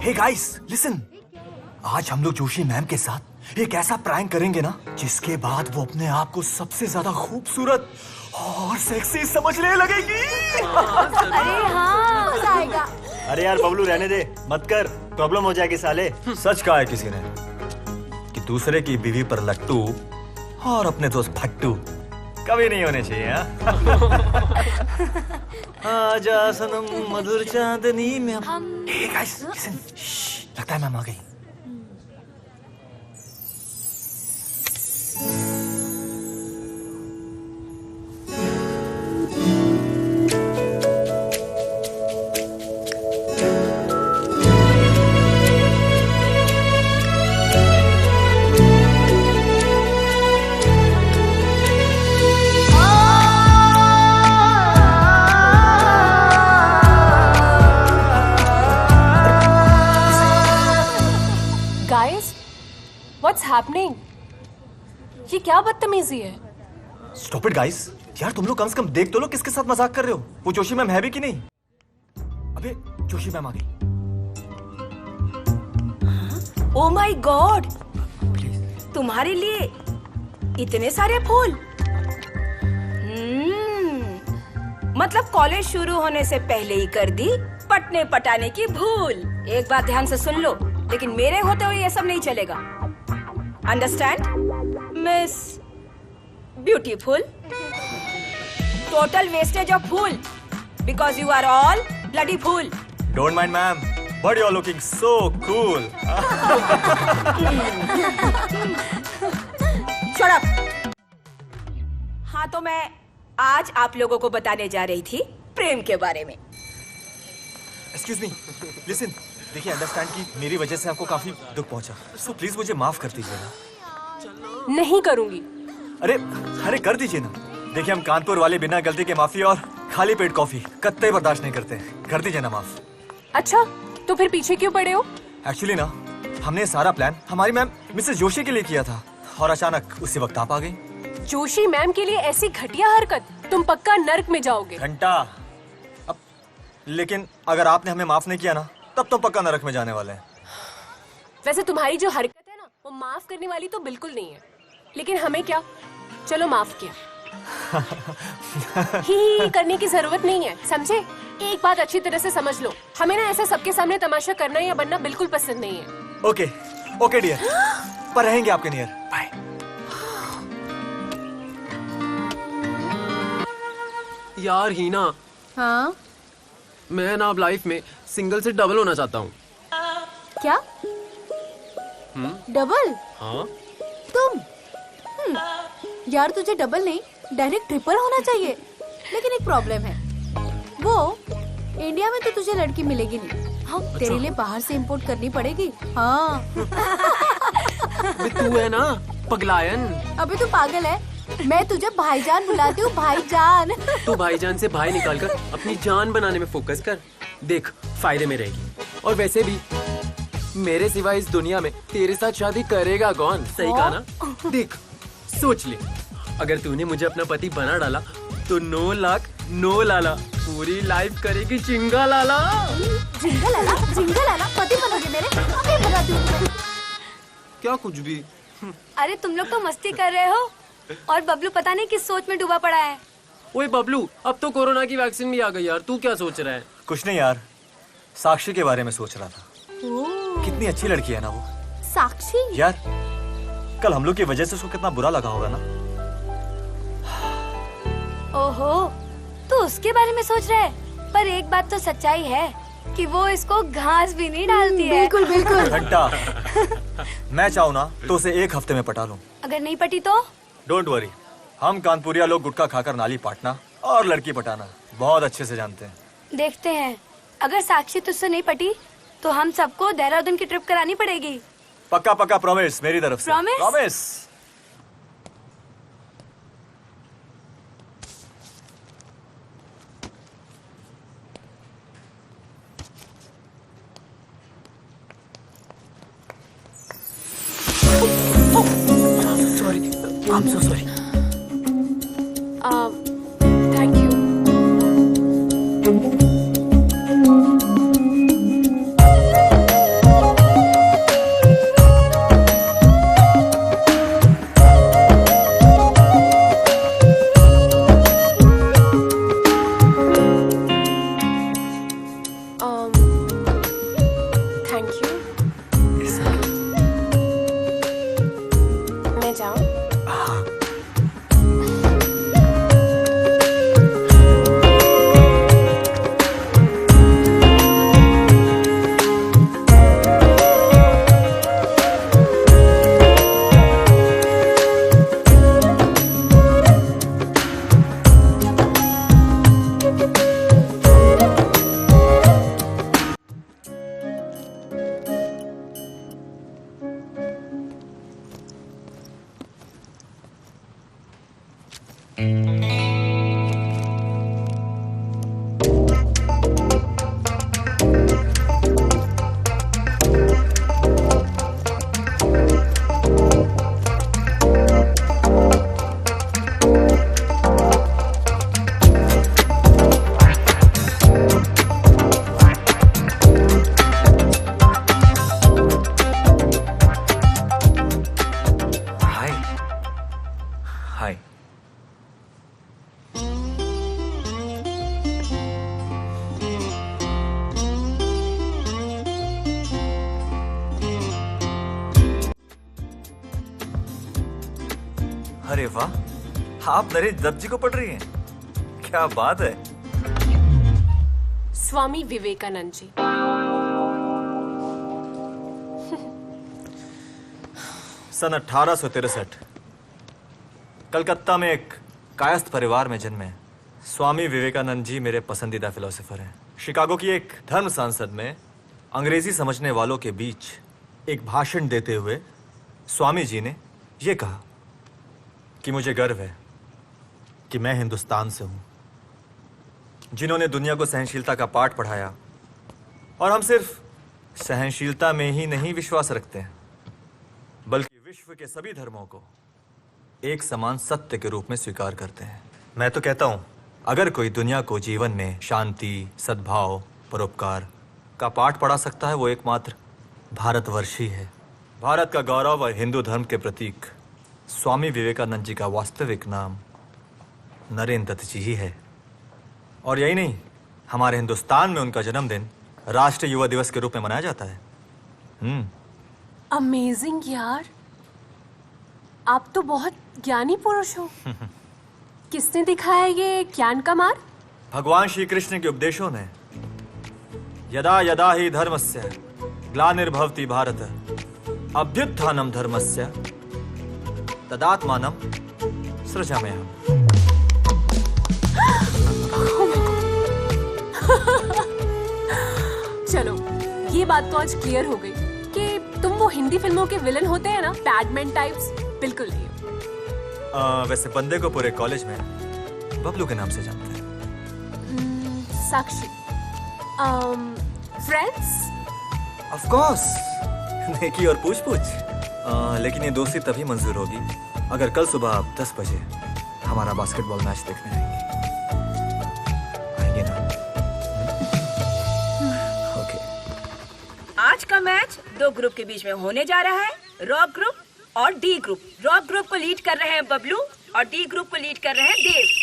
Hey guys listen, आज हम लोग जोशी मैम के साथ एक ऐसा प्रैंक करेंगे ना जिसके बाद वो अपने आप को सबसे ज्यादा खूबसूरत और सेक्सी समझने लगेगी। अरे हाँ, मजा आएगा। अरे यार बबलू रहने दे, मत कर, प्रॉब्लम हो जाएगी साले। सच कहा है किसी ने कि दूसरे की बीवी पर लट्टू और अपने दोस्त फट्टू कभी नहीं होने चाहिए। आजा सनम मधुर चांदनी में हे गाइस लिसन, लगता है मैम आ गई। Guys, what's happening? ये क्या बदतमीजी है? स्टॉप इट गाइस, यार तुम लोग कम से कम देख तो लो किसके साथ मजाक कर रहे हो। वो जोशी मैम है भी कि नहीं? अबे जोशी मैम आ गई। ओ माय गॉड, तुम्हारे लिए इतने सारे फूल। मतलब कॉलेज शुरू होने से पहले ही कर दी पटने पटाने की भूल। एक बात ध्यान से सुन लो, लेकिन मेरे होते हुए ये सब नहीं चलेगा। Understand miss beautiful? Total wastage of fool because you are all bloody fool. Don't mind ma'am, but you are looking so cool. Shut up. हाँ तो मैं आज आप लोगों को बताने जा रही थी प्रेम के बारे में। एक्सक्यूज मी, लिसन, देखिए अंडरस्टैंड कि मेरी वजह से आपको काफी दुख पहुंचा, सो प्लीज मुझे माफ कर दीजिए ना। नहीं करूंगी। अरे अरे कर दीजिए ना। देखिए हम कानपुर वाले बिना गलती के माफी और खाली पेट कॉफी कत्ते बर्दाश्त नहीं करते। कर दीजिए ना माफ। अच्छा, तो फिर पीछे क्यों पड़े हो? एक्चुअली ना हमने सारा प्लान हमारी मैम मिसेस जोशी के लिए किया था और अचानक उसी वक्त आप आ गई। जोशी मैम के लिए ऐसी घटिया हरकत, तुम पक्का नर्क में जाओगे। घंटा अब, लेकिन अगर आपने हमें माफ नहीं किया ना तब तो पक्का नरक में जाने वाले हैं। वैसे तुम्हारी जो हरकत है ना, वो माफ करने वाली तो बिल्कुल नहीं है, लेकिन हमें क्या, चलो माफ किया। ही करने की जरूरत नहीं है, समझे? एक बात अच्छी तरह से समझ लो, हमें ना ऐसा सबके सामने तमाशा करना या बनना बिल्कुल पसंद नहीं है। ओके ओके डियर, पर रहेंगे आपके नियर। बाय। यार हीना, हाँ मैं ना अब लाइफ में सिंगल से डबल होना चाहता हूँ। क्या? डबल? हाँ? तुम? यार तुझे डबल नहीं डायरेक्ट ट्रिपल होना चाहिए, लेकिन एक प्रॉब्लम है, वो इंडिया में तो तुझे लड़की मिलेगी नहीं। हाँ, अच्छा। तेरे लिए बाहर से इंपोर्ट करनी पड़ेगी। हाँ। तू है ना पगलायन। अबे तू पागल है, मैं तुझे भाईजान बुलाती हूँ, भाईजान। तू भाईजान से भाई निकालकर अपनी जान बनाने में फोकस कर, देख फायदे में रहेगी। और वैसे भी मेरे सिवा इस दुनिया में तेरे साथ शादी करेगा कौन? सही कहा ना? देख सोच ले, अगर तूने मुझे अपना पति बना डाला तो 9 लाख 9 लाला पूरी लाइफ करेगी चिंगा लाला। जिंगा लाला पति बनोगे मेरे? अभी बताती हूँ तुम्हें। क्या कुछ भी। अरे तुम लोग तो मस्ती कर रहे हो और बबलू पता नहीं किस सोच में डूबा पड़ा है। ओए बबलू, अब तो कोरोना की वैक्सीन भी आ गई यार, तू क्या सोच रहा है? कुछ नहीं यार, साक्षी के बारे में सोच रहा था। कितनी अच्छी लड़की है ना वो। साक्षी? यार कल हम लोग की वजह से उसको कितना बुरा लगा होगा ना। ओहो, तो उसके बारे में सोच रहा है, पर एक बात तो सच्चाई है कि वो इसको घास भी नहीं डालती है। बिल्कुल बिल्कुल। घंटा, मैं चाहूँ ना तो उसे 1 हफ्ते में पटा लूं। अगर नहीं पटी तो? डोंट वरी, हम कानपुरिया लोग गुटखा खाकर नाली पाटना और लड़की पटाना बहुत अच्छे से जानते हैं। देखते हैं, अगर साक्षी तुझसे नहीं पटी तो हम सबको देहरादून की ट्रिप करानी पड़ेगी। पक्का पक्का प्रॉमिस मेरी तरफ से। Promise? Promise. I'm so sorry. Thank you. अरे वाह, आप नरेश दत्त जी को पढ़ रही हैं? क्या बात है। स्वामी विवेकानंद जी। सन 1863 कलकत्ता में एक कायस्थ परिवार में जन्मे स्वामी विवेकानंद जी मेरे पसंदीदा फिलोसोफर हैं। शिकागो की एक धर्म संसद में अंग्रेजी समझने वालों के बीच एक भाषण देते हुए स्वामी जी ने यह कहा कि मुझे गर्व है कि मैं हिंदुस्तान से हूं, जिन्होंने दुनिया को सहनशीलता का पाठ पढ़ाया। और हम सिर्फ सहनशीलता में ही नहीं विश्वास रखते हैं, बल्कि विश्व के सभी धर्मों को एक समान सत्य के रूप में स्वीकार करते हैं। मैं तो कहता हूं, अगर कोई दुनिया को जीवन में शांति, सद्भाव, परोपकार का पाठ पढ़ा सकता है, वो एकमात्र भारतवर्ष ही है। भारत का गौरव और हिंदू धर्म के प्रतीक स्वामी विवेकानंद जी का वास्तविक नाम नरेंद्र दत्त जी ही है। और यही नहीं, हमारे हिंदुस्तान में उनका जन्मदिन राष्ट्रीय युवा दिवस के रूप में मनाया जाता है। अमेजिंग यार, आप तो बहुत ज्ञानी पुरुष हो। किसने दिखाया ये ज्ञान का मार्ग? भगवान श्री कृष्ण के उपदेशों ने। यदा यदा ही धर्मस्य ग्लानिर्भवति भारत अभ्युत्थानम धर्मस्य तदात्मानम सृजाम्यहम्। चलो, ये बात तो आज क्लियर हो गई कि तुम वो हिंदी फिल्मों के विलन होते हैं ना, बैडमैन टाइप्स, बिल्कुल नहीं हो। वैसे बंदे को पूरे कॉलेज में बबलू के नाम से जानते हैं। साक्षी। फ्रेंड्स? ऑफ कोर्स, नेकी और पूछ-पूछ। लेकिन ये दोस्ती तभी मंजूर होगी अगर कल सुबह आप 10 बजे हमारा बास्केटबॉल मैच देखने आएंगे ना? ओके। आज का मैच 2 ग्रुप के बीच में होने जा रहा है, रॉक ग्रुप और डी ग्रुप। रॉक ग्रुप को लीड कर रहे हैं बबलू और डी ग्रुप को लीड कर रहे हैं देव।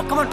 Come on.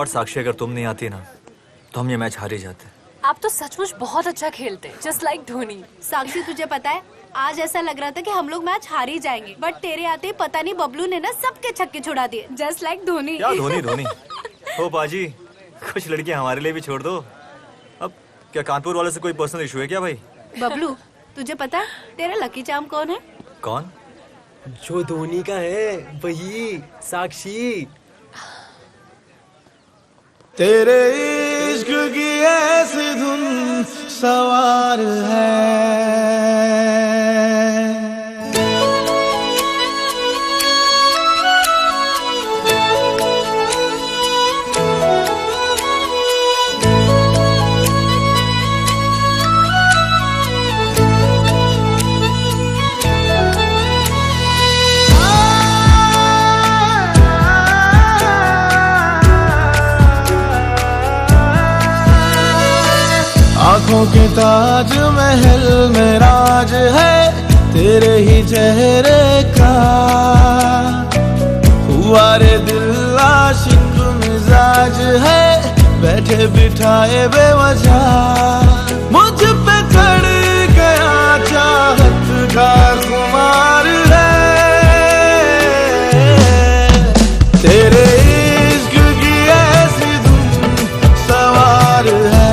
गॉड साक्षी, अगर तुम नहीं आती ना तो हम ये मैच हार ही जाते। आप तो सचमुच बहुत अच्छा खेलते हैं, जस्ट लाइक धोनी। साक्षी तुझे पता है आज ऐसा लग रहा था कि हम लोग मैच हार ही जाएंगे, बट तेरे आते ही पता नहीं बबलू ने ना सबके छक्के छुड़ा दिए, जस्ट लाइक धोनी। क्या धोनी धोनी? ओ बाजी, कुछ लड़कियां हमारे लिए भी छोड़ दो। अब क्या कानपुर वाले से कोई पर्सनल इशू है क्या भाई? बबलू तुझे पता है तेरा लकी चार्म कौन है? कौन? जो धोनी का है वही, साक्षी। तेरे इश्क की ऐसी धुन सवार है। आँखों के ताज महल में राज है तेरे ही चेहरे का, हुआ रे दिल आशिक मिजाज है बैठे बिठाए बेवजह, मुझ पे चढ़ गया चाहत का खुमार है। तेरे इश्क की ऐसी धुन सवार है।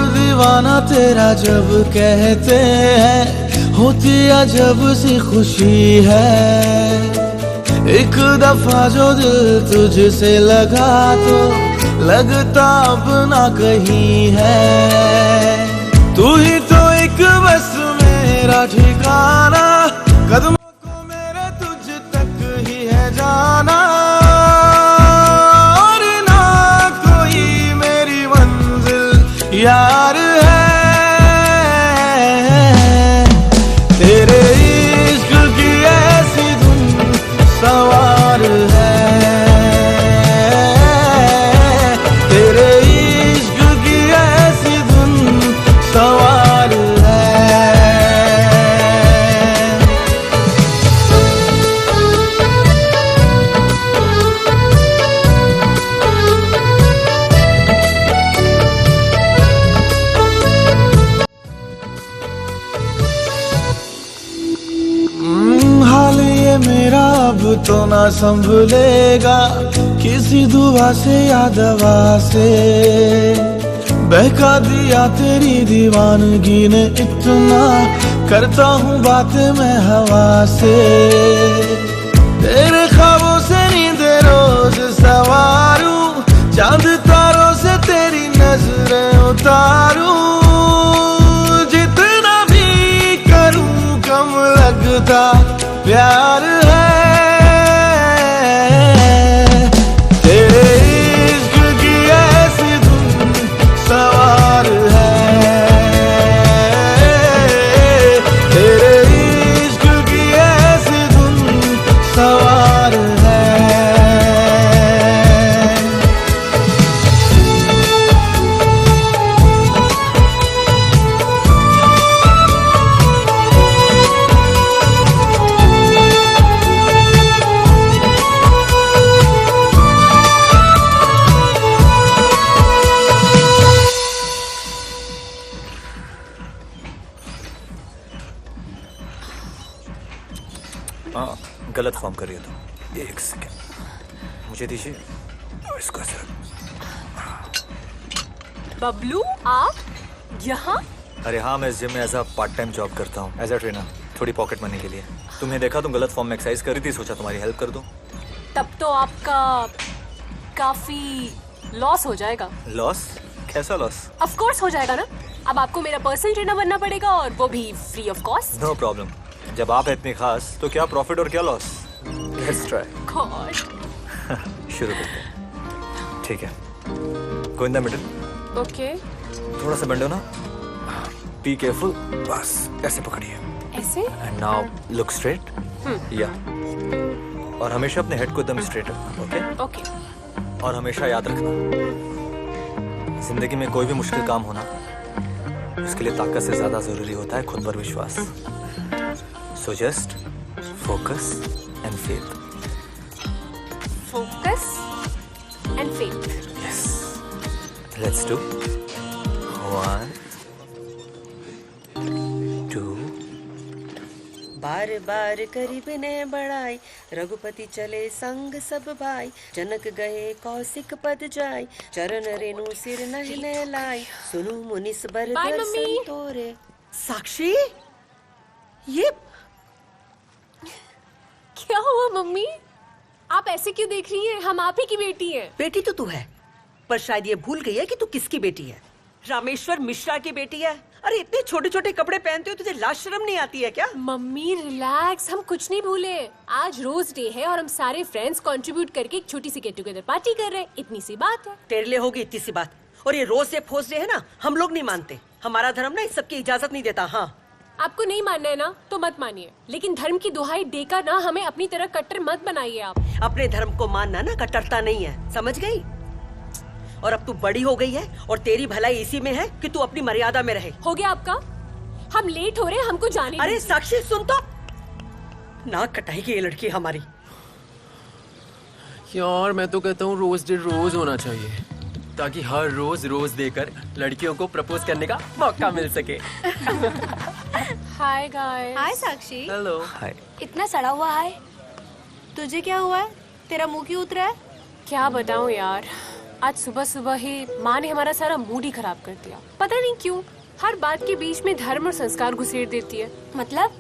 दीवाना तेरा जब कहते हैं होती अजब सी खुशी है, एक दफा जो दिल तुझसे लगा तो लगता अपना कहीं है। तू ही तो एक बस मेरा ठिकाना, कदमों को मेरे तुझ तक ही है जाना, और ना कोई मेरी मंजिल यार है। तेरे इश्क की ऐसी धुन सवार है। तेरे इश्क की ऐसी धुन सवार है। हाल ये मेरा अब तो ना संभलेगा, किसी दुआ से या दवा से बहका दिया तेरी दीवानगी ने इतना, करता हूँ बातें मैं हवा से। तेरे ख्वाबों से नींद रोज सवारूं, चांद तारों से तेरी नजरें उतारूं, जितना भी करूं कम लगता प्यार है। तेरे इश्क की ऐसी धुन सवार है। तेरे इश्क की ऐसी धुन सवार है। हाँ, गलत फॉर्म कर रही हो तुम। एक सेकेंड मुझे दीजिए, इसको ऐसे बबलू आप यहाँ? अरे हाँ, मैं इस जिम में as a part time job करता हूँ एज अ ट्रेनर, थोड़ी पॉकेट मनी के लिए। तुम्हें देखा तुम गलत फॉर्म में एक्सरसाइज कर रही थी, सोचा तुम्हारी हेल्प कर दूं। तब तो आपका काफी लॉस हो जाएगा। लॉस? कैसा लॉस? ऑफ कोर्स हो जाएगा ना, अब आपको मेरा पर्सनल ट्रेनर बनना पड़ेगा और वो भी free of cost. No problem, जब आप इतनी खास तो क्या प्रॉफिट और क्या लॉस। Let's try. गॉड। शुरू करते हैं, ठीक है? गो इन द मिडिल। ओके। थोड़ा सा बेंडो ना, बी केयरफुल, बस ऐसे पकड़िए। ऐसे? एंड नाउ लुक स्ट्रेट, या, और हमेशा अपने हेड को एकदम स्ट्रेट रखना, ओके? ओके। और हमेशा याद रखना, जिंदगी में कोई भी मुश्किल काम होना, उसके लिए ताकत से ज्यादा जरूरी होता है खुद पर विश्वास। So just focus and faith. Focus and faith. Yes, let's do 1 2। बार बार करीब ने बढ़ाई, रघुपति चले संग सब भाई। जनक गए कौशिक पद जाय, चरण रेणु सिर नहने लाई। सुनु मुनिस बर Bye, दर्शन मम्मी। तोरे। साक्षी, ये क्या हुआ मम्मी? आप ऐसे क्यों देख रही हैं? हम आप ही की बेटी हैं। बेटी तो तू है, पर शायद ये भूल गई है कि तू किसकी बेटी है। रामेश्वर मिश्रा की बेटी है। अरे इतने छोटे छोटे कपड़े पहनते हो, तुझे लाज शर्म नहीं आती है क्या? मम्मी रिलैक्स, हम कुछ नहीं भूले। आज रोज डे है और हम सारे फ्रेंड्स कंट्रीब्यूट करके एक छोटी सी गेट टुगेदर पार्टी कर रहे हैं। इतनी सी बात है। तेरे लिए होगी इतनी सी बात, और ये रोज से फोज डे है ना, हम लोग नहीं मानते। हमारा धर्म ना इस सब की इजाजत नहीं देता। हाँ, आपको नहीं मानना है ना तो मत मानिए, लेकिन धर्म की दुहाई देकर ना हमें अपनी तरह कट्टर मत बनाइए आप। अपने धर्म को मानना ना कट्टरता नहीं है, समझ गई? और अब तू बड़ी हो गई है और तेरी भलाई इसी में है कि तू अपनी मर्यादा में रहे। हो गया आपका? हम लेट हो रहे हैं, हमको जाने अरे दीजिए। साक्षी सुन तो, नाक कटाएगी ये लड़की हमारी। यार मैं तो कहता हूँ रोज डे रोज होना चाहिए, ताकि हर रोज रोज देकर लड़कियों को प्रपोज करने का मौका मिल सके। Hi guys. Hi Sakshi. Hello. Hi. इतना सड़ा हुआ है, तुझे क्या हुआ है? तेरा मुंह क्यों उतरा है? क्या बताऊं यार, आज सुबह सुबह ही माँ ने हमारा सारा मूड ही खराब कर दिया। पता नहीं क्यों हर बात के बीच में धर्म और संस्कार घुसेड़ देती है। मतलब?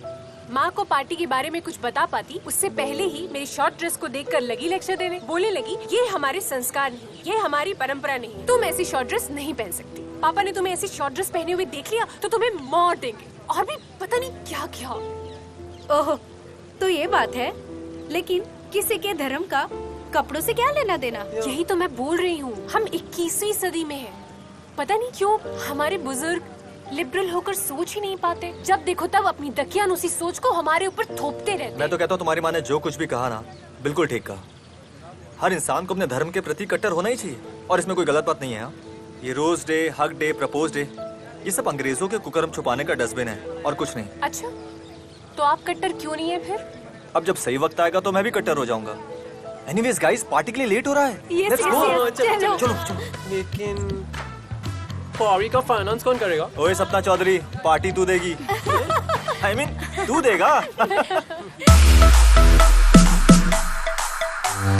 माँ को पार्टी के बारे में कुछ बता पाती उससे पहले ही मेरी शॉर्ट ड्रेस को देखकर लगी लेक्चर देने। बोलने लगी ये हमारे संस्कार नहीं, ये हमारी परंपरा नहीं, तुम ऐसी शॉर्ट ड्रेस नहीं पहन सकती। पापा ने तुम्हें ऐसी शॉर्ट ड्रेस पहने हुए देख लिया तो तुम्हें मार देंगे। और भी पता नहीं क्या क्या। ओह, तो ये बात है। लेकिन किसी के धर्म का कपड़ों से क्या लेना देना? यही तो मैं बोल रही हूँ, हम 21वीं सदी में हैं। पता नहीं क्यों हमारे बुजुर्ग लिबरल होकर सोच ही नहीं पाते। जब देखो तब अपनी दकियान उसी सोच को हमारे ऊपर थोपते रहते। मैं तो कहता हूँ तुम्हारी माँ ने जो कुछ भी कहा ना, बिल्कुल ठीक कहा। हर इंसान को अपने धर्म के प्रति कट्टर होना ही चाहिए, और इसमें कोई गलत बात नहीं है। हाँ? ये rose day, hug day, propose day, ये सब अंग्रेजों के कुकर्म छुपाने का डस्टबिन है, और कुछ नहीं। अच्छा, तो आप कट्टर क्यों नहीं है फिर? अब जब सही वक्त आएगा तो मैं भी कट्टर हो जाऊंगा। एनीवेज गाइस, पार्टी के लिए लेट हो रहा है। Yes, Let's yes, go. yes. चलो। चलो चलो। लेकिन पारी का फाइनेंस कौन करेगा? ओए सपना चौधरी, पार्टी तू देगी। I mean, तू देगा।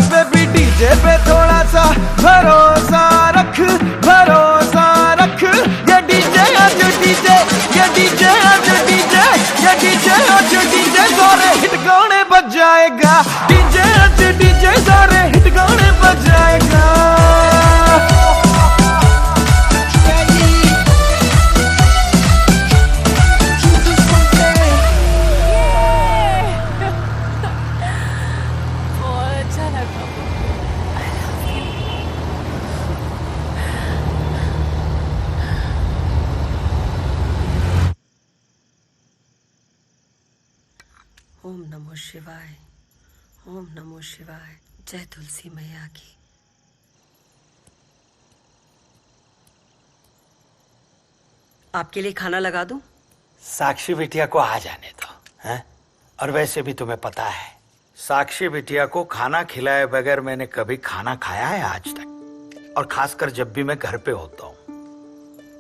बेबी डीजे पे थोड़ा सा भरोसा रख, भरोसा रख। ये डीजे आज डीजे, ये डीजे आज डीजे, ये डीजे आज डीजे, सारे हिट गाने बज जाएगा। डीजे आज डीजे, सारे हिट गाने बज जाएगा। बहुत अच्छा लगा। ओम नमो शिवाय, ओम नमो शिवाय। जय तुलसी मैया की। आपके लिए खाना लगा दूं? साक्षी बिटिया को आ जाने दो, हैं? और वैसे भी तुम्हें पता है, साक्षी बिटिया को खाना खिलाए बगैर मैंने कभी खाना खाया है आज तक, और खासकर जब भी मैं घर पे होता हूँ।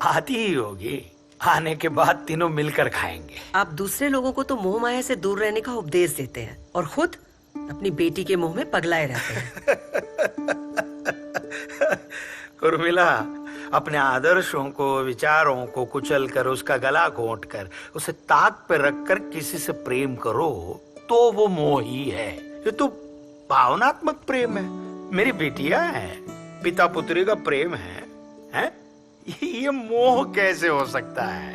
आती ही होगी, आने के बाद तीनों मिलकर खाएंगे। आप दूसरे लोगों को तो मोह माया से दूर रहने का उपदेश देते हैं, और खुद अपनी बेटी के मुंह में पगलाए रहते हैं। उर्मिला, अपने आदर्शों को, विचारों को कुचल कर, उसका गला घोंट कर, उसे ताक पे रखकर किसी से प्रेम करो तो वो मोह ही है। ये तो भावनात्मक प्रेम है। मेरी बिटिया है, पिता पुत्री का प्रेम है, हैं? ये मोह कैसे हो सकता है?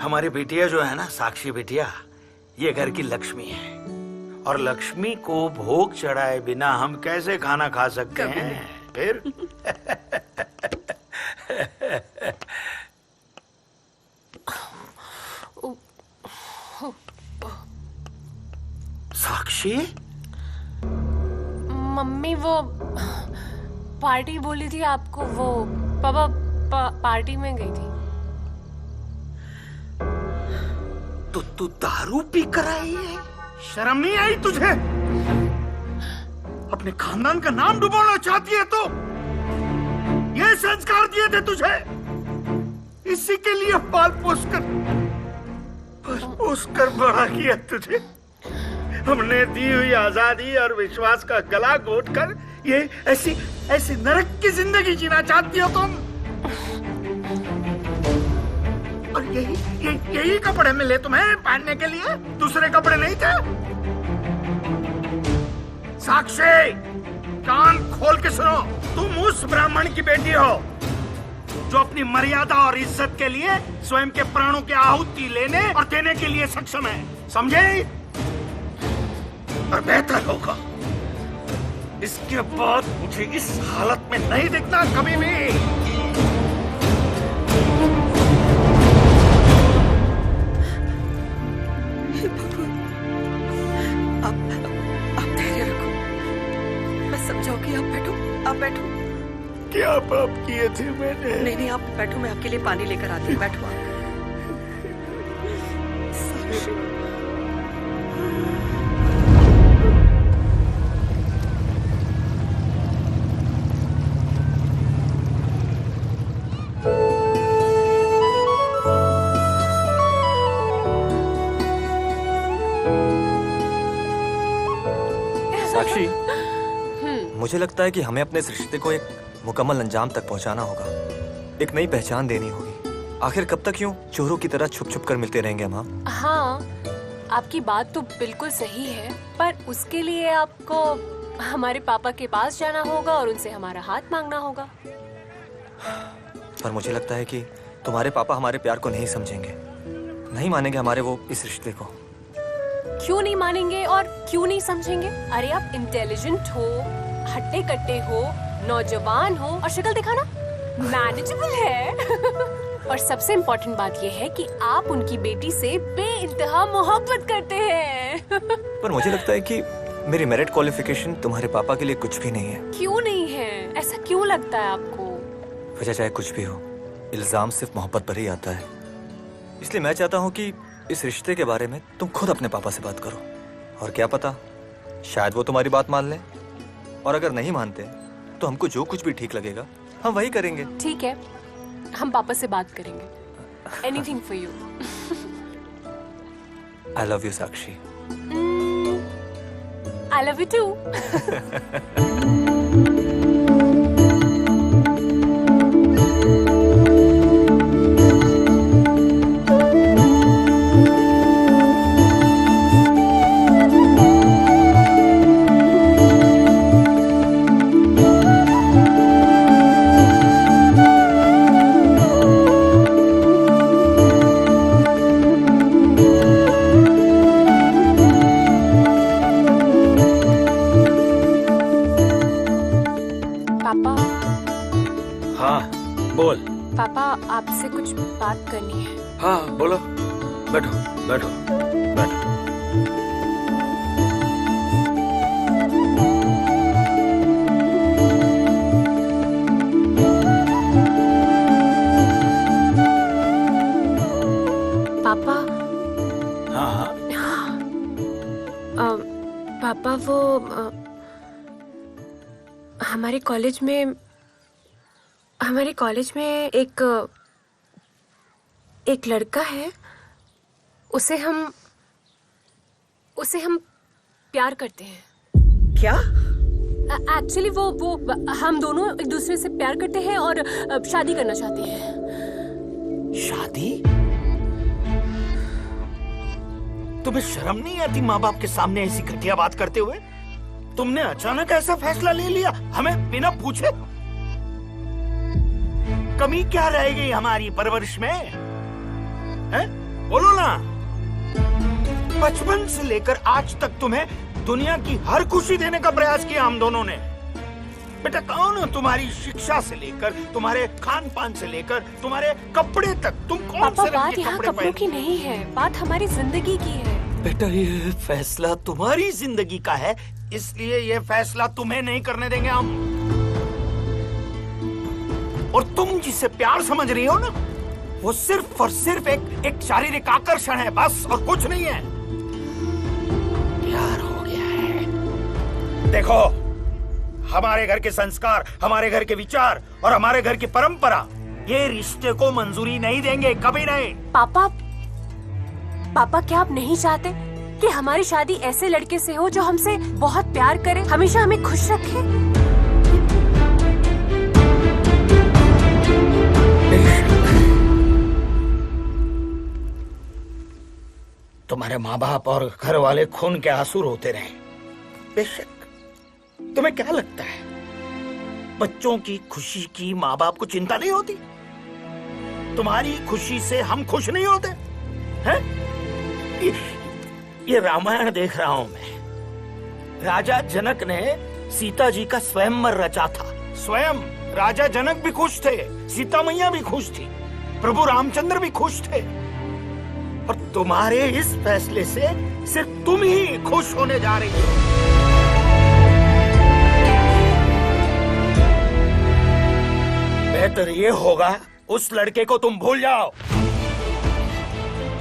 हमारी बिटिया जो है ना, साक्षी बिटिया, ये घर की लक्ष्मी है, और लक्ष्मी को भोग चढ़ाए बिना हम कैसे खाना खा सकते हैं? फिर साक्षी, मम्मी वो पार्टी बोली थी आपको, वो पापा पार्टी में गई थी। तो तू दारू पी कर आई है? शर्म नहीं आई तुझे? अपने खानदान का नाम डुबोना चाहती है तो? ये संस्कार दिए थे तुझे, इसी के लिए पाल पोस कर बड़ा किया तुझे। हमने दी हुई आजादी और विश्वास का गला घोटकर ये ऐसी नरक की जिंदगी जीना चाहती हो तुम? और यही कपड़े मिले तुम्हें पहनने के लिए? दूसरे कपड़े नहीं थे? साक्षी, कान खोल के सुनो, तुम उस ब्राह्मण की बेटी हो जो अपनी मर्यादा और इज्जत के लिए स्वयं के प्राणों की आहुति लेने और देने के लिए सक्षम है, समझे? और बेहतर होगा इसके बाद मुझे इस हालत में नहीं दिखना कभी भी। आप धैर्य रखो, मैं समझाऊंगी। आप बैठो। क्या पाप किए थे मैंने? नहीं, आप बैठो, मैं आपके लिए पानी लेकर आती हूँ। बैठो आप। साक्षी, मुझे लगता है कि हमें अपने इस रिश्ते को एक मुकम्मल अंजाम तक पहुंचाना होगा, एक नई पहचान देनी होगी। आखिर कब तक यूं चोरों की तरह छुप छुप कर मिलते रहेंगे हम? हाँ, आपकी बात तो बिल्कुल सही है, पर उसके लिए आपको हमारे पापा के पास जाना होगा और उनसे हमारा हाथ मांगना होगा। पर मुझे लगता है कि तुम्हारे पापा हमारे प्यार को नहीं समझेंगे, नहीं मानेंगे हमारे वो इस रिश्ते को। क्यों नहीं मानेंगे और क्यों नहीं समझेंगे? अरे आप इंटेलिजेंट हो, हट्टे कट्टे हो, नौजवान हो और शक्ल दिखाना मैनेजेबल है। और सबसे इम्पोर्टेंट बात ये है कि आप उनकी बेटी से बेइंतहा मोहब्बत करते हैं। पर मुझे लगता है कि मेरी मेरिट क्वालिफिकेशन तुम्हारे पापा के लिए कुछ भी नहीं है। क्यों नहीं है? ऐसा क्यों लगता है आपको? वजह चाहे कुछ भी हो, इल्जाम सिर्फ मोहब्बत पर ही आता है। इसलिए मैं चाहता हूँ कि इस रिश्ते के बारे में तुम खुद अपने पापा से बात करो, और क्या पता शायद वो तुम्हारी बात मान लें, और अगर नहीं मानते तो हमको जो कुछ भी ठीक लगेगा हम वही करेंगे। ठीक है, हम पापा से बात करेंगे। Anything for you. I love you Sakshi. I love you too. पापा, आपसे कुछ बात करनी है। हाँ बोलो, बैठो बैठो बैठो। पापा। हाँ पापा वो हमारे कॉलेज में एक लड़का है, उसे हम प्यार करते हैं। क्या? एक्चुअली वो हम दोनों एक दूसरे से प्यार करते हैं और शादी करना चाहते हैं। शादी? तुम्हें शर्म नहीं आती माँ बाप के सामने ऐसी घटिया बात करते हुए? तुमने अचानक ऐसा फैसला ले लिया हमें बिना पूछे? कमी क्या रह गई हमारी परवरिश में? हैं? बोलो ना। बचपन से लेकर आज तक तुम्हें दुनिया की हर खुशी देने का प्रयास किया हम दोनों ने। बेटा कौन तुम्हारी शिक्षा से लेकर तुम्हारे खान पान से लेकर तुम्हारे कपड़े तक तुम कौन पापा से रंग बात के यहाँ कपड़े कपड़ों की नहीं है, बात हमारी जिंदगी की है। बेटा ये फैसला तुम्हारी जिंदगी का है, इसलिए ये फैसला तुम्हें नहीं करने देंगे हम। और तुम जिसे प्यार समझ रही हो ना, वो सिर्फ और सिर्फ एक शारीरिक आकर्षण है बस, और कुछ नहीं है। प्यार हो गया है। देखो, हमारे घर के संस्कार, हमारे घर के विचार और हमारे घर की परंपरा ये रिश्ते को मंजूरी नहीं देंगे, कभी नहीं। पापा क्या आप नहीं चाहते कि हमारी शादी ऐसे लड़के से हो जो हमसे बहुत प्यार करे, हमेशा हमें खुश रखे? तुम्हारे माँ बाप और घर वाले खून के आंसू रोते रहे, बेशक। तुम्हें क्या लगता है बच्चों की खुशी की माँ बाप को चिंता नहीं होती? तुम्हारी खुशी से हम खुश नहीं होते हैं? ये रामायण देख रहा हूं मैं। राजा जनक ने सीता जी का स्वयंवर रचा था। स्वयं राजा जनक भी खुश थे, सीता मैया भी खुश थी, प्रभु रामचंद्र भी खुश थे। और तुम्हारे इस फैसले से सिर्फ तुम ही खुश होने जा रही हो। बेहतर ये होगा उस लड़के को तुम भूल जाओ,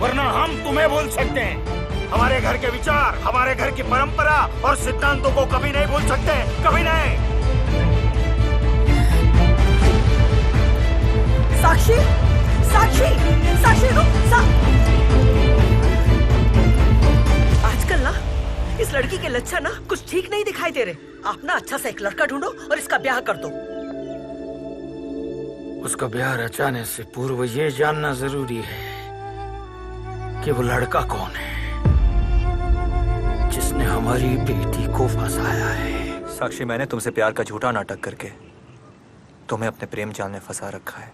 वरना हम तुम्हें भूल सकते हैं। हमारे घर के विचार, हमारे घर की परंपरा और सिद्धांतों को कभी नहीं भूल सकते, कभी नहीं। साक्षी, साक्षी, साक्षी रुक। आजकल ना इस लड़की के लक्षण ना कुछ ठीक नहीं दिखाई दे रहे। आप ना अच्छा सा एक लड़का ढूंढो और इसका ब्याह कर दो। उसका ब्याह रचाने से पूर्व ये जानना जरूरी है कि वो लड़का कौन है जिसने हमारी बेटी को फंसाया है। साक्षी, मैंने तुमसे प्यार का झूठा नाटक करके तुम्हें अपने प्रेम जाल में फंसा रखा है।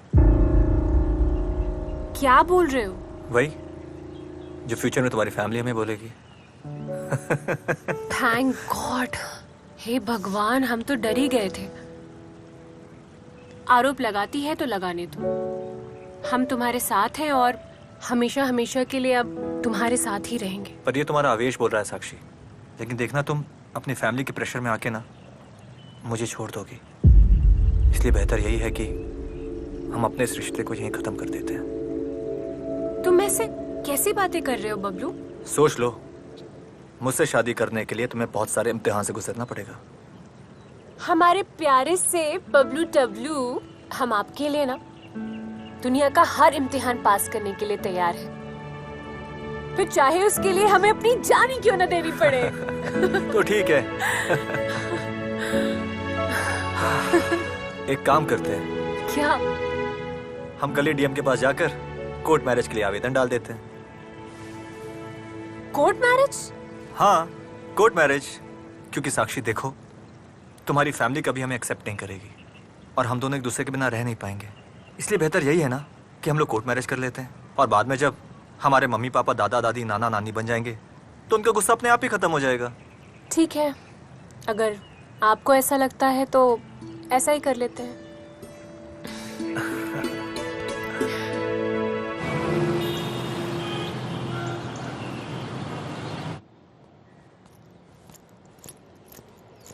क्या बोल रहे हो? वही जो फ्यूचर में तुम्हारी फैमिली हमें बोलेगी। थैंक गॉड, हे भगवान, हम तो डर ही गए थे। आरोप लगाती है तो लगाने दो, हम तुम्हारे साथ हैं और हमेशा हमेशा के लिए अब तुम्हारे साथ ही रहेंगे। पर ये तुम्हारा आवेश बोल रहा है साक्षी, लेकिन देखना तुम अपनी फैमिली के प्रेशर में आके ना मुझे छोड़ दोगी। इसलिए बेहतर यही है कि हम अपने इस रिश्ते को यहीं खत्म कर देते हैं। तुम ऐसे कैसी बातें कर रहे हो बबलू? सोच लो, मुझसे शादी करने के लिए तुम्हें बहुत सारे इम्तिहान से गुजरना पड़ेगा। हमारे प्यारे से बबलू टबलू, हम आपके लिए ना दुनिया का हर इम्तिहान पास करने के लिए तैयार हैं। फिर चाहे उसके लिए हमें अपनी जान ही क्यों न देनी पड़े। तो ठीक है। एक काम करते हैं। क्या? हम कल ही डीएम के पास जाकर कोर्ट मैरिज के लिए आवेदन डाल देते हैं। Court marriage? हाँ, कोर्ट मैरिज। क्योंकि साक्षी देखो, तुम्हारी फैमिली कभी हमें एक्सेप्ट नहीं करेगी और हम दोनों एक दूसरे के बिना रह नहीं पाएंगे। इसलिए बेहतर यही है ना कि हम लोग कोर्ट मैरिज कर लेते हैं, और बाद में जब हमारे मम्मी पापा, दादा दादी, नाना नानी बन जाएंगे तो उनका गुस्सा अपने आप ही खत्म हो जाएगा। ठीक है, अगर आपको ऐसा लगता है तो ऐसा ही कर लेते हैं।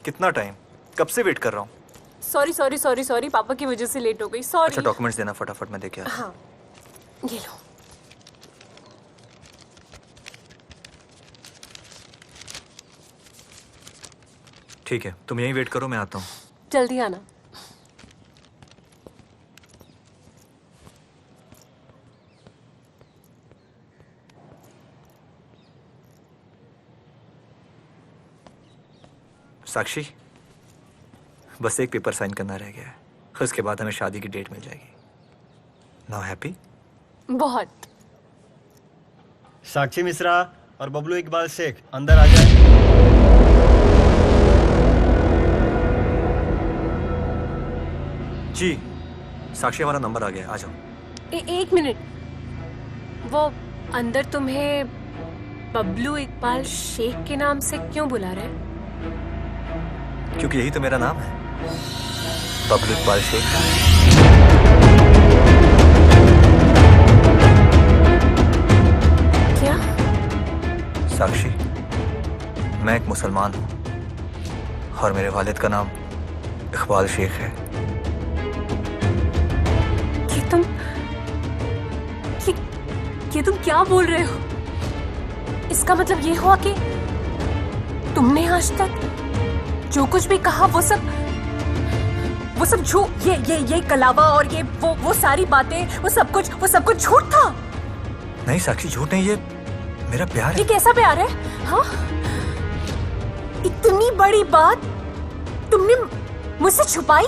कितना टाइम? कब से वेट कर रहा हूँ। सॉरी सॉरी सॉरी सॉरी, पापा की वजह से लेट हो गई, सॉरी। अच्छा, डॉक्यूमेंट्स देना फटाफट, मैं देखे आता हूं। हाँ, ये लो। ठीक है, तुम यहीं वेट करो, मैं आता हूँ। जल्दी आना। साक्षी, बस एक पेपर साइन करना रह गया है, उसके बाद हमें शादी की डेट मिल जाएगी। Now happy? बहुत। साक्षी मिश्रा और बबलू इकबाल शेख अंदर आ जाए। जी, साक्षी, हमारा नंबर आ गया, आ जाओ। एक मिनट, वो अंदर तुम्हें बबलू इकबाल शेख के नाम से क्यों बुला रहे हैं? क्योंकि यही तो मेरा नाम है। बबलू इकबाल शेख। क्या? साक्षी, मैं एक मुसलमान हूँ और मेरे वालिद का नाम इकबाल शेख है। ये तुम क्या बोल रहे हो? इसका मतलब ये हुआ कि तुमने आज तक जो कुछ भी कहा वो सब झूठ, ये कलावा और ये वो सारी बातें, वो सब कुछ झूठ था। नहीं साक्षी, झूठ नहीं, ये मेरा प्यार है। ये कैसा प्यार है? हाँ, इतनी बड़ी बात तुमने मुझसे छुपाई।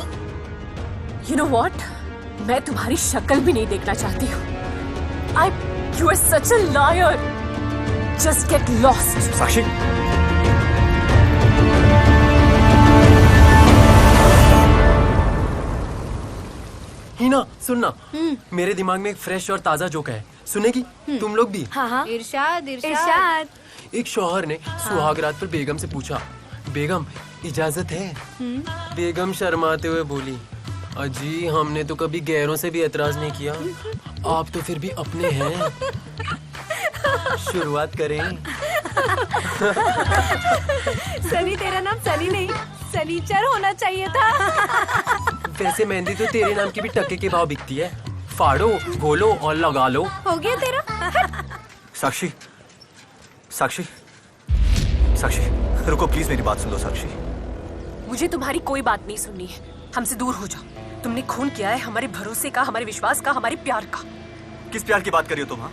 You know what? मैं तुम्हारी शक्ल भी नहीं देखना चाहती हूँ। You are such a liar. Just get lost. साक्षी, हिना सुनना, मेरे दिमाग में एक फ्रेश और ताजा जोक है, सुनेगी? तुम लोग भी? हाँ। इरशाद एक शौहर ने सुहाग रात पर बेगम से पूछा, बेगम इजाजत है? बेगम शर्माते हुए बोली, अजी हमने तो कभी गैरों से भी एतराज नहीं किया, आप तो फिर भी अपने हैं। शुरुआत करें। सनी, तेरा नाम सनी नहीं सनीचर होना चाहिए था। वैसे मेहंदी तो तेरे नाम की भी टक्के के भाव बिकती है, फाड़ो, घोलो और लगा लो। हो गया तेरा। साक्षी, साक्षी, साक्षी, रुको प्लीज, मेरी बात सुन लो साक्षी। मुझे तुम्हारी कोई बात नहीं सुननी है, हमसे दूर हो जाओ। तुमने खून किया है हमारे भरोसे का, हमारे विश्वास का, हमारे प्यार का। किस प्यार की बात कर रही हो तुम? हाँ,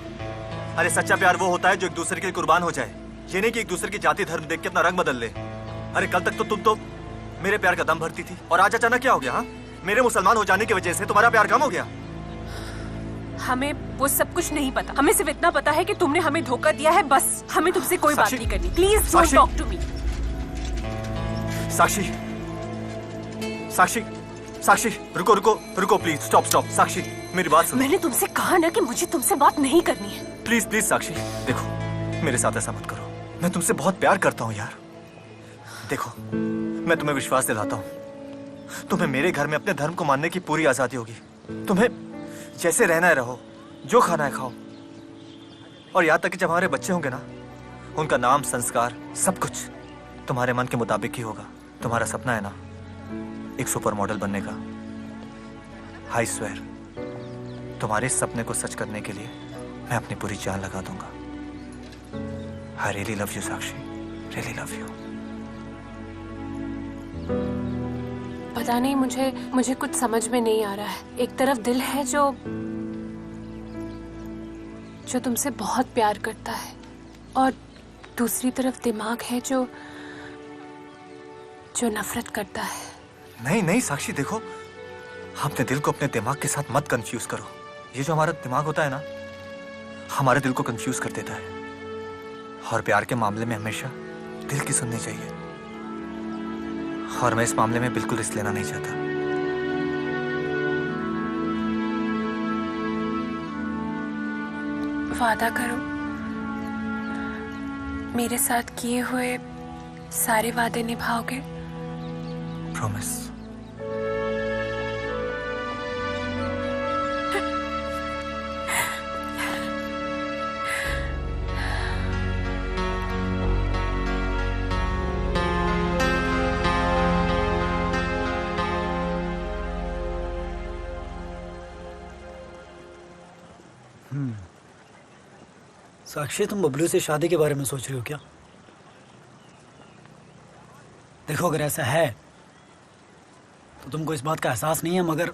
अरे सच्चा प्यार वो होता है जो एक दूसरे के लिए कुर्बान हो जाए, ये नहीं कि एक दूसरे की जाति धर्म देख के अपना रंग बदल ले। अरे कल तक तो तुम तो मेरे प्यार का दम भरती थी और आज अचानक क्या हो गया? हाँ, मेरे मुसलमान हो जाने की वजह से तुम्हारा प्यार कम हो गया? हमें वो सब कुछ नहीं पता, हमें सिर्फ इतना पता है कि तुमने हमें धोखा दिया है, बस। हमें तुमसे कोई बात नहीं करनी। Please don't talk to me. Sakshi, Sakshi, Sakshi, रुको रुको रुको प्लीज, स्टॉप स्टॉप। साक्षी, मेरी बात सुनो। मैंने तुमसे कहा ना कि मुझे तुमसे बात नहीं करनी है। प्लीज प्लीज साक्षी, देखो मेरे साथ ऐसा मत करो, मैं तुमसे बहुत प्यार करता हूँ यार। देखो मैं तुम्हें विश्वास दिलाता हूँ, तुम्हें मेरे घर में अपने धर्म को मानने की पूरी आजादी होगी। तुम्हें जैसे रहना है रहो, जो खाना है खाओ, और यहाँ तक कि जब हमारे बच्चे होंगे ना, उनका नाम, संस्कार, सब कुछ तुम्हारे मन के मुताबिक ही होगा। तुम्हारा सपना है ना एक सुपर मॉडल बनने का, आई स्वेयर तुम्हारे इस सपने को सच करने के लिए मैं अपनी पूरी जान लगा दूंगा। I really love you Sakshi, really love you. पता नहीं, मुझे कुछ समझ में नहीं आ रहा है। एक तरफ दिल है जो तुमसे बहुत प्यार करता है, और दूसरी तरफ दिमाग है जो नफरत करता है। नहीं नहीं साक्षी, देखो अपने दिल को अपने दिमाग के साथ मत कंफ्यूज करो। ये जो हमारा दिमाग होता है ना, हमारे दिल को कंफ्यूज कर देता है, और प्यार के मामले में हमेशा दिल की सुननी चाहिए, और मैं इस मामले में बिल्कुल रिस्क लेना नहीं चाहता। वादा करो, मेरे साथ किए हुए सारे वादे निभाओगे? प्रॉमिस। साक्षी, तुम बबलू से शादी के बारे में सोच रही हो क्या? देखो अगर ऐसा है तो तुमको इस बात का एहसास नहीं है, मगर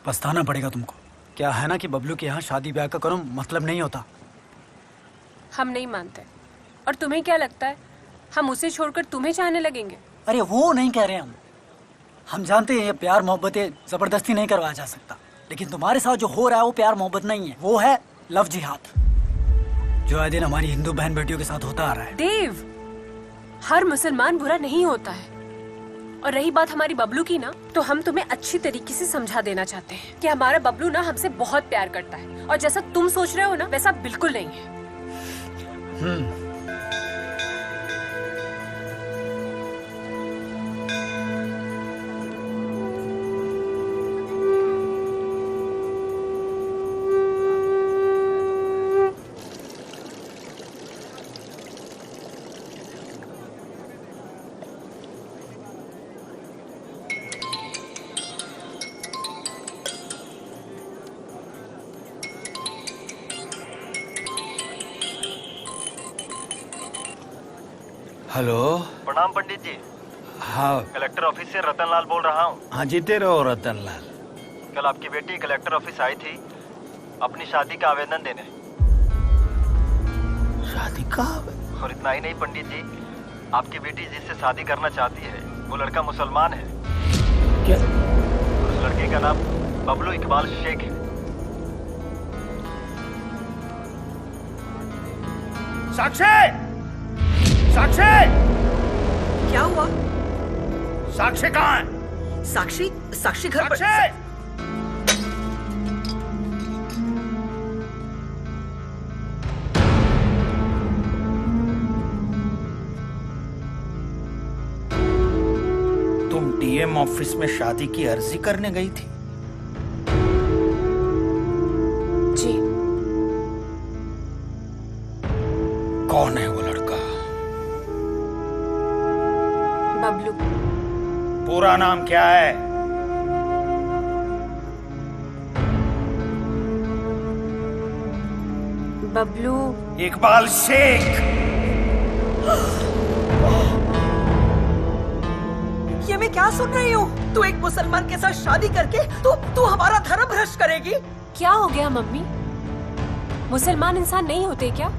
पछताना पड़ेगा तुमको। क्या है ना कि बबलू के यहाँ शादी ब्याह का करो मतलब नहीं होता। हम नहीं मानते। और तुम्हें क्या लगता है हम उसे छोड़कर तुम्हें चाहने लगेंगे? अरे वो नहीं कह रहे हम जानते हैं ये प्यार मोहब्बत जबरदस्ती नहीं करवाया जा सकता, लेकिन तुम्हारे साथ जो हो रहा है वो प्यार मोहब्बत नहीं है, वो है लव जिहाद, जो आए दिन हमारी हिंदू बहन बेटियों के साथ होता आ रहा है। देव, हर मुसलमान बुरा नहीं होता है। और रही बात हमारी बबलू की ना, तो हम तुम्हें अच्छी तरीके से समझा देना चाहते हैं कि हमारा बबलू ना हमसे बहुत प्यार करता है, और जैसा तुम सोच रहे हो ना वैसा बिल्कुल नहीं है। हेलो। प्रणाम पंडित जी। हाँ कलेक्टर ऑफिस से रतन लाल बोल रहा हूँ। हाँ, जीते रहो रतन लाल। कल आपकी बेटी कलेक्टर ऑफिस आई थी अपनी शादी का आवेदन देने। शादी का? और इतना ही नहीं पंडित जी, आपकी बेटी जिससे शादी करना चाहती है वो लड़का मुसलमान है। क्या? उस लड़के का नाम बबलू इकबाल शेख है। साक्षी! साक्षी! क्या हुआ? साक्षी कहाँ है? साक्षी? साक्षी घर पर। साक्षी! तुम डीएम ऑफिस में शादी की अर्जी करने गई थी? जी। कौन है वो लड़का? बबलू। पूरा नाम क्या है? बबलू इकबाल शेख। ये मैं क्या सुन रही हूँ? तू एक मुसलमान के साथ शादी करके तू हमारा धर्म भ्रष्ट करेगी? क्या हो गया मम्मी? मुसलमान इंसान नहीं होते क्या?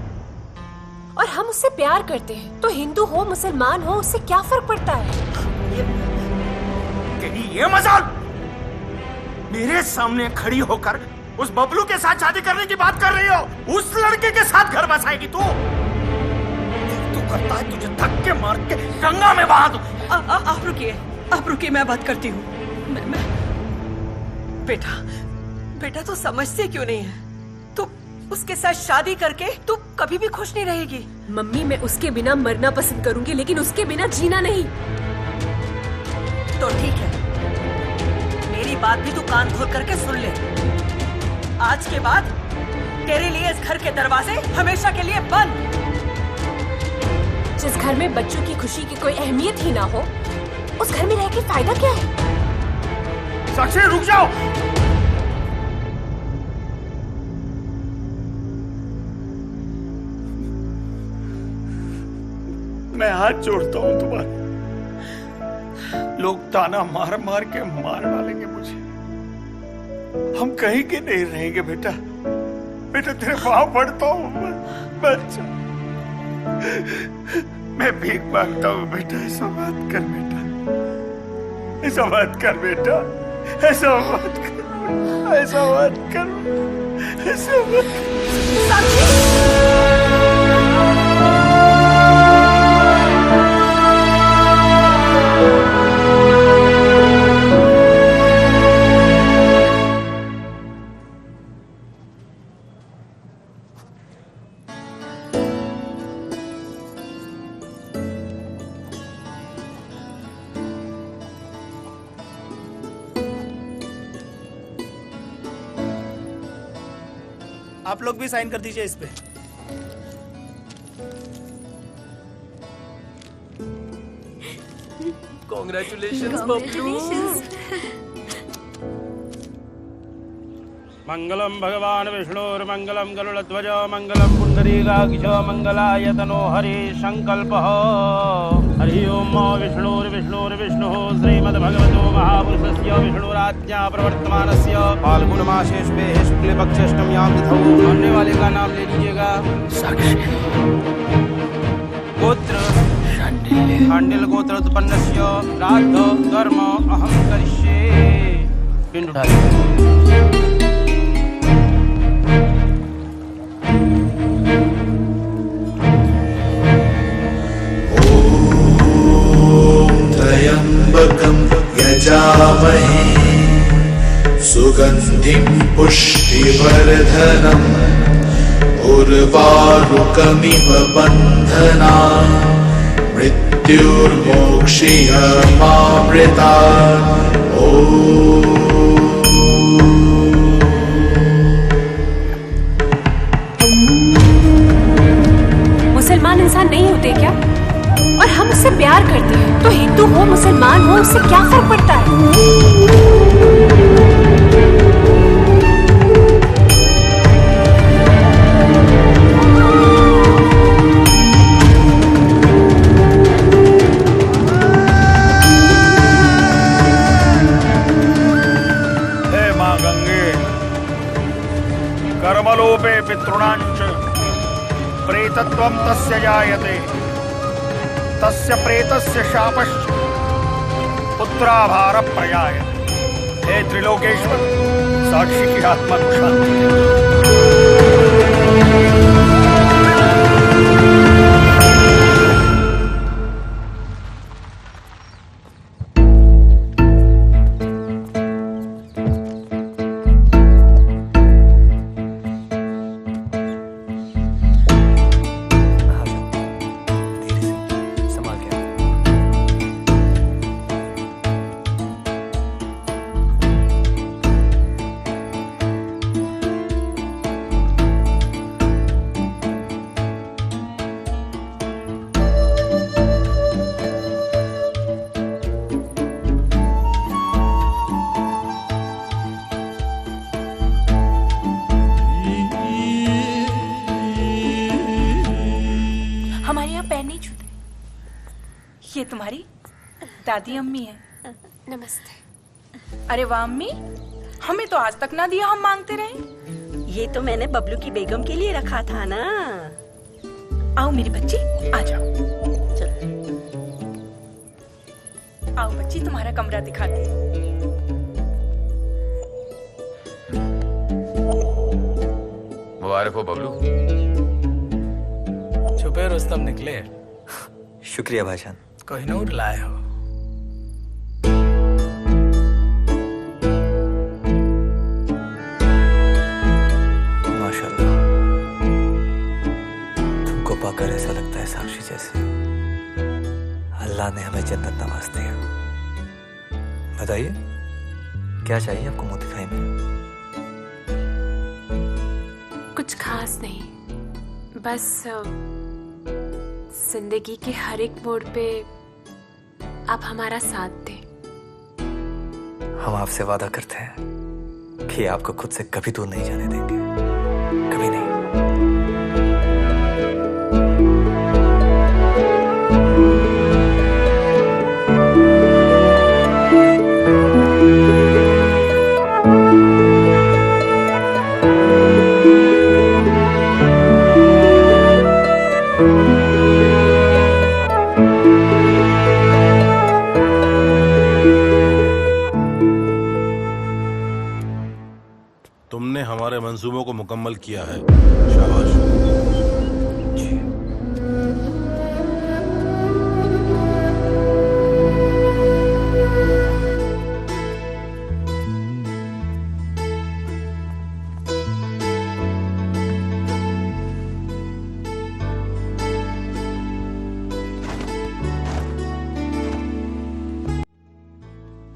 और हम उससे प्यार करते हैं तो हिंदू हो मुसलमान हो उससे क्या फर्क पड़ता है? तेरी ये मजाक! मेरे सामने खड़ी होकर उस बबलू के साथ शादी करने की बात कर रही हो? उस लड़के के साथ घर बसाएगी तू? तू करता है तुझे धक्के मार के गंगा में बहा दूं। आप रुकिए, मैं बात करती हूँ। मैं बेटा तू समझते क्यों नहीं है? तू उसके साथ शादी करके तू कभी भी खुश नहीं रहेगी। मम्मी मैं उसके बिना मरना पसंद करूंगी लेकिन उसके बिना जीना नहीं। तो ठीक है, मेरी बात भी तू कान खोल करके सुन ले। आज के बाद तेरे लिए इस घर के दरवाजे हमेशा के लिए बंद। जिस घर में बच्चों की खुशी की कोई अहमियत ही ना हो उस घर में रह के फायदा क्या है? साक्षी रुक जाओ। मैं हाथ जोड़ता हूं तुम्हारे। लोग ताना मार मार के मार डालेंगे मुझे। हम कहीं के नहीं रहेंगे बेटा। बेटा तेरे पांव पड़ता हूं। बच्चा मैं भीख मांगता हूं बेटा। ऐसा मत कर बेटा, ऐसा मत कर बेटा, ऐसा मत कर, ऐसा मत कर, ऐसा मत कर। आप लोग भी साइन कर दीजिए इस पे। Congratulations, बबलू। मंगलम भगवान विष्णुर्मंगलम गरुड़ध्वज मंगलम पुंडरीकाक्ष मंगलायतनो हरि संकल्पः। हरि ओम विष्णुर्विष्णुर्विष्णुः श्रीमद्भगवतो महापुरुषस्य विष्णुराज्ञा प्रवर्तमानस्य फाल्गुनमासे शुक्लपक्षाष्टम्यां तिथौ। मरने वाले का नाम ले लीजिएगा। साक्षी। गोत्र शांडिल गोत्र उत्पन्नस्य श्राद्ध कर्म अहं करिष्ये। पिंड उठा त्र्यंबकं यजामहे सुगंधिं पुष्टिवर्धनम् उर्वारुकमिव बन्धनान् मृत्युर्मोक्षयमामृतात्। मुसलमान इंसान नहीं होते क्या? और हम उससे प्यार करते हैं तो हिंदू हो मुसलमान हो उससे क्या फर्क पड़ता है? तस्य प्रेतस्य शापश्च पुत्राभार प्रयाय। हे त्रिलोकेश्वर, साक्षी की आत्मा को शांति दे। ये तुम्हारी दादी अम्मी है। नमस्ते। अरे वाह अम्मी, हमें तो आज तक ना दिया, हम मांगते रहे। ये तो मैंने बबलू की बेगम के लिए रखा था ना। आओ मेरी बच्ची, आ जाओ। चल। आओ बच्ची, तुम्हारा कमरा दिखाती हूँ। मुबारक हो बबलू। छुपे रुस्तम निकले। शुक्रिया भाईजान। कोहिनूर लाए हो। माशाल्लाह, तुमको पाकर ऐसा लगता है साक्षी जैसे अल्लाह ने हमें जन्नत नवाज दिया। बताइए, क्या चाहिए आपको मोती खाई में? कुछ खास नहीं, बस जिंदगी के हर एक मोड़ पे आप हमारा साथ दें। हम आपसे वादा करते हैं कि आपको खुद से कभी दूर नहीं जाने देंगे, कभी नहीं। तुमने हमारे मंसूबों को मुकम्मल किया है, शाबाश।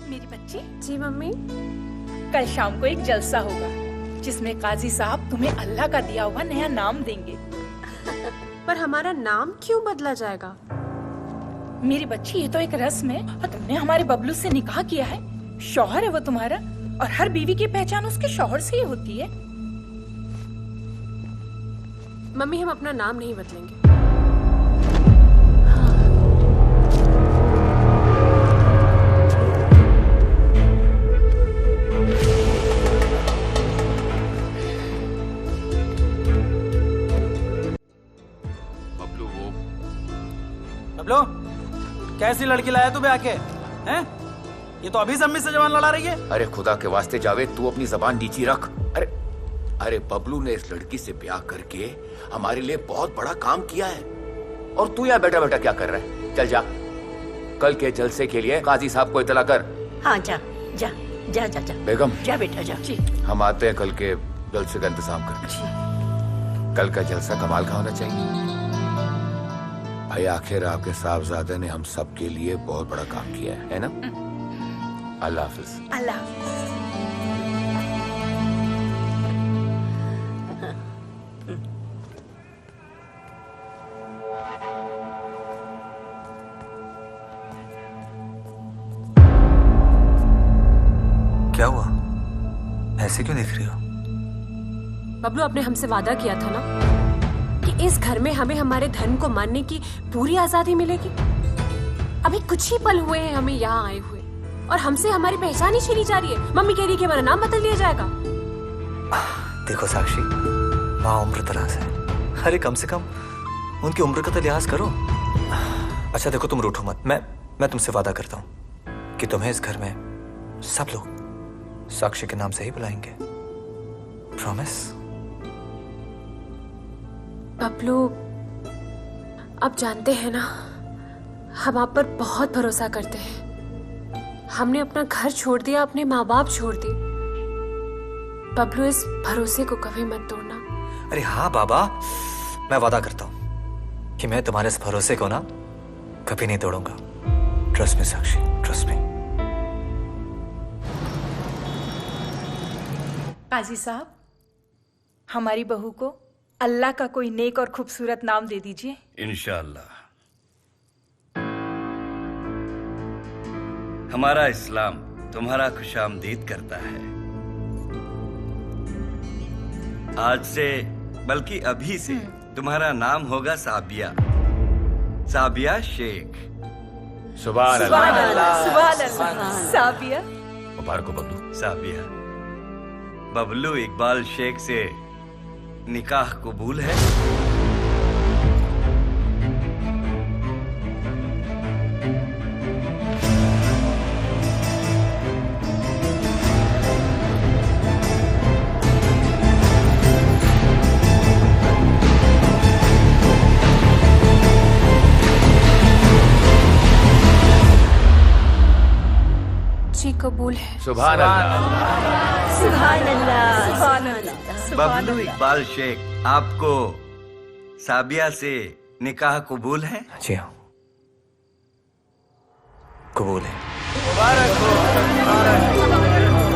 मेरी बच्ची। जी मम्मी। कल शाम को एक जलसा होगा जिसमें काजी साहब तुम्हें अल्लाह का दिया हुआ नया नाम देंगे। पर हमारा नाम क्यों बदला जाएगा? मेरी बच्ची, ये तो एक रस्म है और तुमने हमारे बबलू से निकाह किया है। शौहर है वो तुम्हारा, और हर बीवी की पहचान उसके शौहर से ही होती है। मम्मी, हम अपना नाम नहीं बदलेंगे। बबलू, कैसी लड़की लाया तू ब्याह के? हैं? ये तो अभी सम्मी से जवान लड़ा रही है। अरे खुदा के वास्ते जावेद, तू अपनी जबान नीची रख। अरे बबलू ने इस लड़की से ब्याह करके हमारे लिए बहुत बड़ा काम किया है, और तू यहाँ बैठा बैठा क्या कर रहा है? चल जा, कल के जलसे के लिए काजी साहब को इतला कर। हाँ, जा जा जा जा जा। बेगम, जा बेटा जा। जी। हम आते हैं कल के जलसे का इंतजाम करने। कल का जलसा कमाल का होना चाहिए भाई। आखिर आपके साहबजादे ने हम सब के लिए बहुत बड़ा काम किया है ना? अल्लाह हाफिज। अल्लाह हाफिज। क्या हुआ? ऐसे क्यों देख रही हो? बबलू, आपने हमसे वादा किया था ना कि इस घर में हमें हमारे धर्म को मानने की पूरी आजादी मिलेगी। अभी कुछ ही पल हुए हैं हमें यहाँ आए हुए, और हमसे हमारी पहचान ही छीनी जा रही है। मम्मी कह रही है कि हमारा नाम बदल लिया जाएगा। देखो साक्षी, माँ उम्र दराज है। अरे कम से कम उनकी उम्र का तो लिहाज करो। अच्छा देखो, तुम रूठो मत। मैं तुमसे वादा करता हूं कि तुम्हें इस घर में सब लोग साक्षी के नाम से ही बुलाएंगे। प्रॉमिस? बबलू, आप जानते हैं ना, हम आप पर बहुत भरोसा करते हैं। हमने अपना घर छोड़ दिया, अपने माँ बाप छोड़ दिए। बबलू, इस भरोसे को कभी मत तोड़ना। अरे हाँ बाबा, मैं वादा करता हूं कि मैं तुम्हारे इस भरोसे को ना कभी नहीं तोड़ूंगा। ट्रस्ट मी साक्षी, ट्रस्ट मी। काजी साहब, हमारी बहू को अल्लाह का कोई नेक और खूबसूरत नाम दे दीजिए। इंशाअल्लाह। हमारा इस्लाम तुम्हारा खुशामदीद करता है। आज से, बल्कि अभी से, तुम्हारा नाम होगा साबिया। साबिया शेख। सुभान अल्लाह, सुभान अल्लाह। साबिया। मुबारक हो बबलू। साबिया, बबलू इकबाल शेख से निकाह कबूल है? जी कबूल है। सुभान अल्लाह। सुभान अल्लाह, सुभान अल्लाह। बबलू इकबाल शेख, आपको साबिया से निकाह कबूल है? जी हाँ, कबूल है। मुबारक हो, मुबारक हो, मुबारक हो।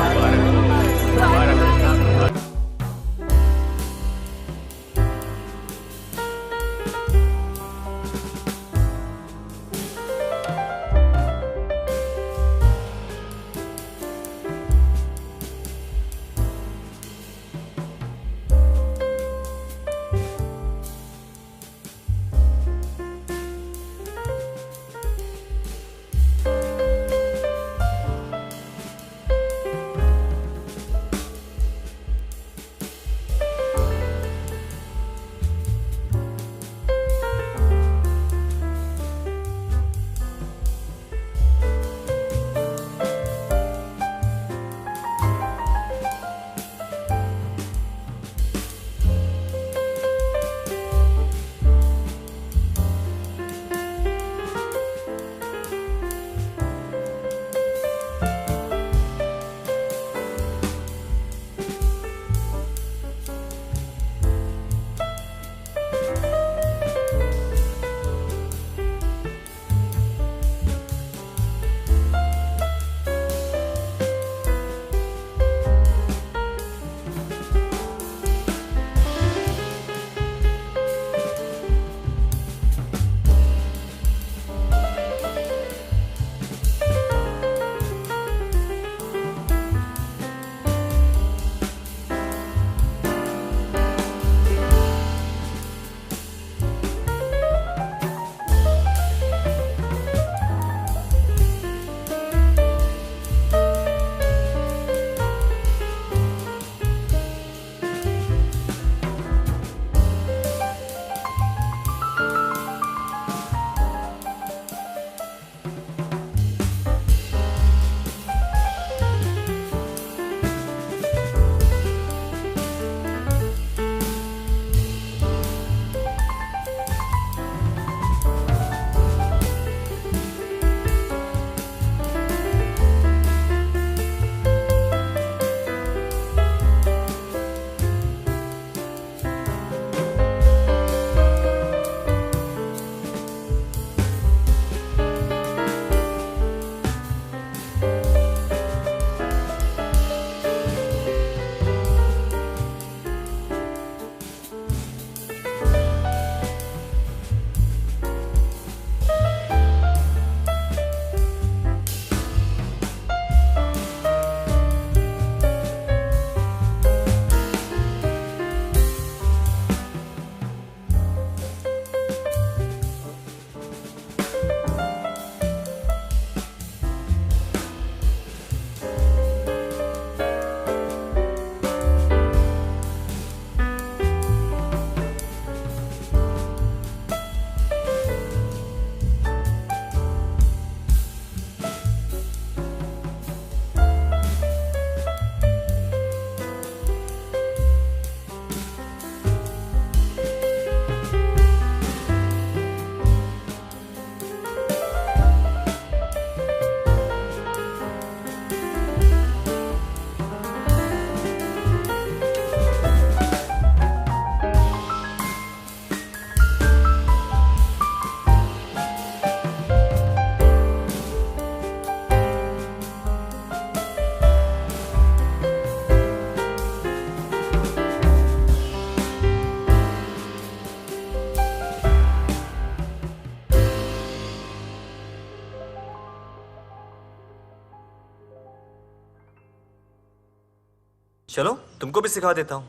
चलो तुमको भी सिखा देता हूँ।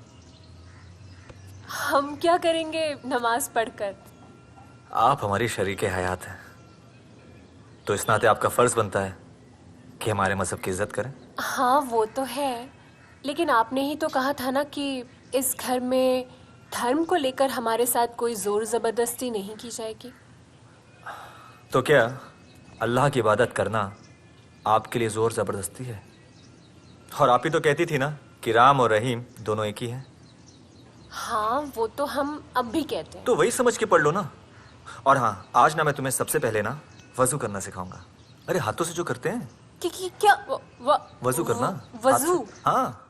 हम क्या करेंगे नमाज पढ़कर? आप हमारी शरीके हयात हैं, तो इस नाते आपका फर्ज बनता है कि हमारे मजहब की इज्जत करें। हाँ वो तो है, लेकिन आपने ही तो कहा था ना कि इस घर में धर्म को लेकर हमारे साथ कोई जोर जबरदस्ती नहीं की जाएगी। तो क्या अल्लाह की इबादत करना आपके लिए जोर जबरदस्ती है? और आप ही तो कहती थी ना कि राम और रहीम दोनों एक ही हैं। हाँ वो तो हम अब भी कहते हैं। तो वही समझ के पढ़ लो ना। और हाँ, आज ना मैं तुम्हें सबसे पहले ना वजू करना सिखाऊंगा। अरे हाथों से जो करते हैं क्या वजू करना। वजू? हाँ।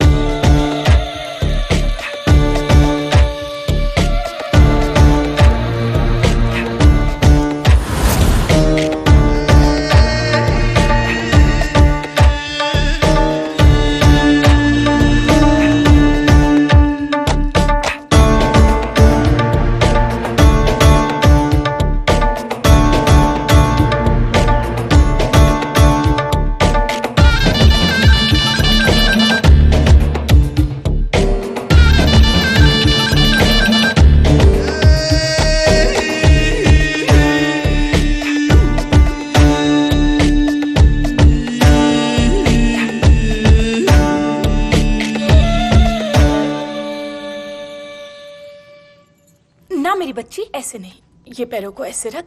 बच्ची ऐसे नहीं, ये पैरों को ऐसे रख,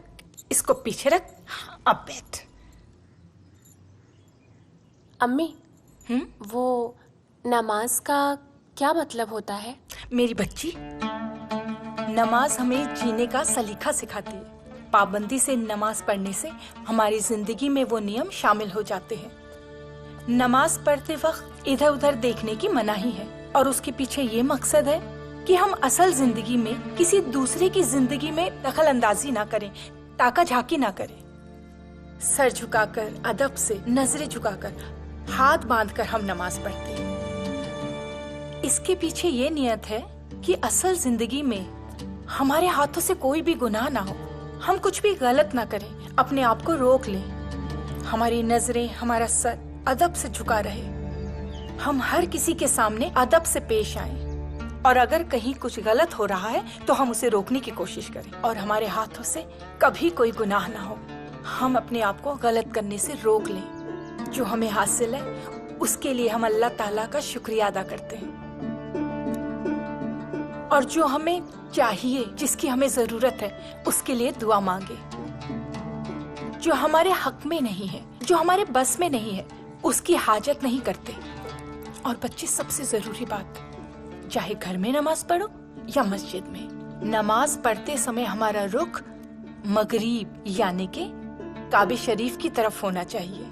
इसको पीछे रख, अब बैठ। अम्मी, वो नमाज का क्या मतलब होता है? मेरी बच्ची, नमाज हमें जीने का सलीका सिखाती है। पाबंदी से नमाज पढ़ने से हमारी जिंदगी में वो नियम शामिल हो जाते हैं। नमाज पढ़ते वक्त इधर उधर देखने की मनाही है और उसके पीछे ये मकसद है कि हम असल जिंदगी में किसी दूसरे की जिंदगी में दखल अंदाजी ना करें, ताका झाकी ना करें। सर झुकाकर, अदब से, नजरें झुकाकर, हाथ बांधकर हम नमाज पढ़ते हैं। इसके पीछे ये नियत है कि असल जिंदगी में हमारे हाथों से कोई भी गुनाह ना हो, हम कुछ भी गलत ना करें, अपने आप को रोक लें, हमारी नजरें, हमारा सर अदब से झुका रहे, हम हर किसी के सामने अदब से पेश आएं। और अगर कहीं कुछ गलत हो रहा है तो हम उसे रोकने की कोशिश करें और हमारे हाथों से कभी कोई गुनाह ना हो, हम अपने आप को गलत करने से रोक लें। जो हमें हासिल है उसके लिए हम अल्लाह ताला का शुक्रिया अदा करते हैं, और जो हमें चाहिए, जिसकी हमें जरूरत है, उसके लिए दुआ मांगे। जो हमारे हक में नहीं है, जो हमारे बस में नहीं है, उसकी हाजत नहीं करते। और बच्चे, सबसे जरूरी बात, चाहे घर में नमाज पढ़ो या मस्जिद में, नमाज पढ़ते समय हमारा रुख मगरिब यानी के काबे शरीफ की तरफ होना चाहिए।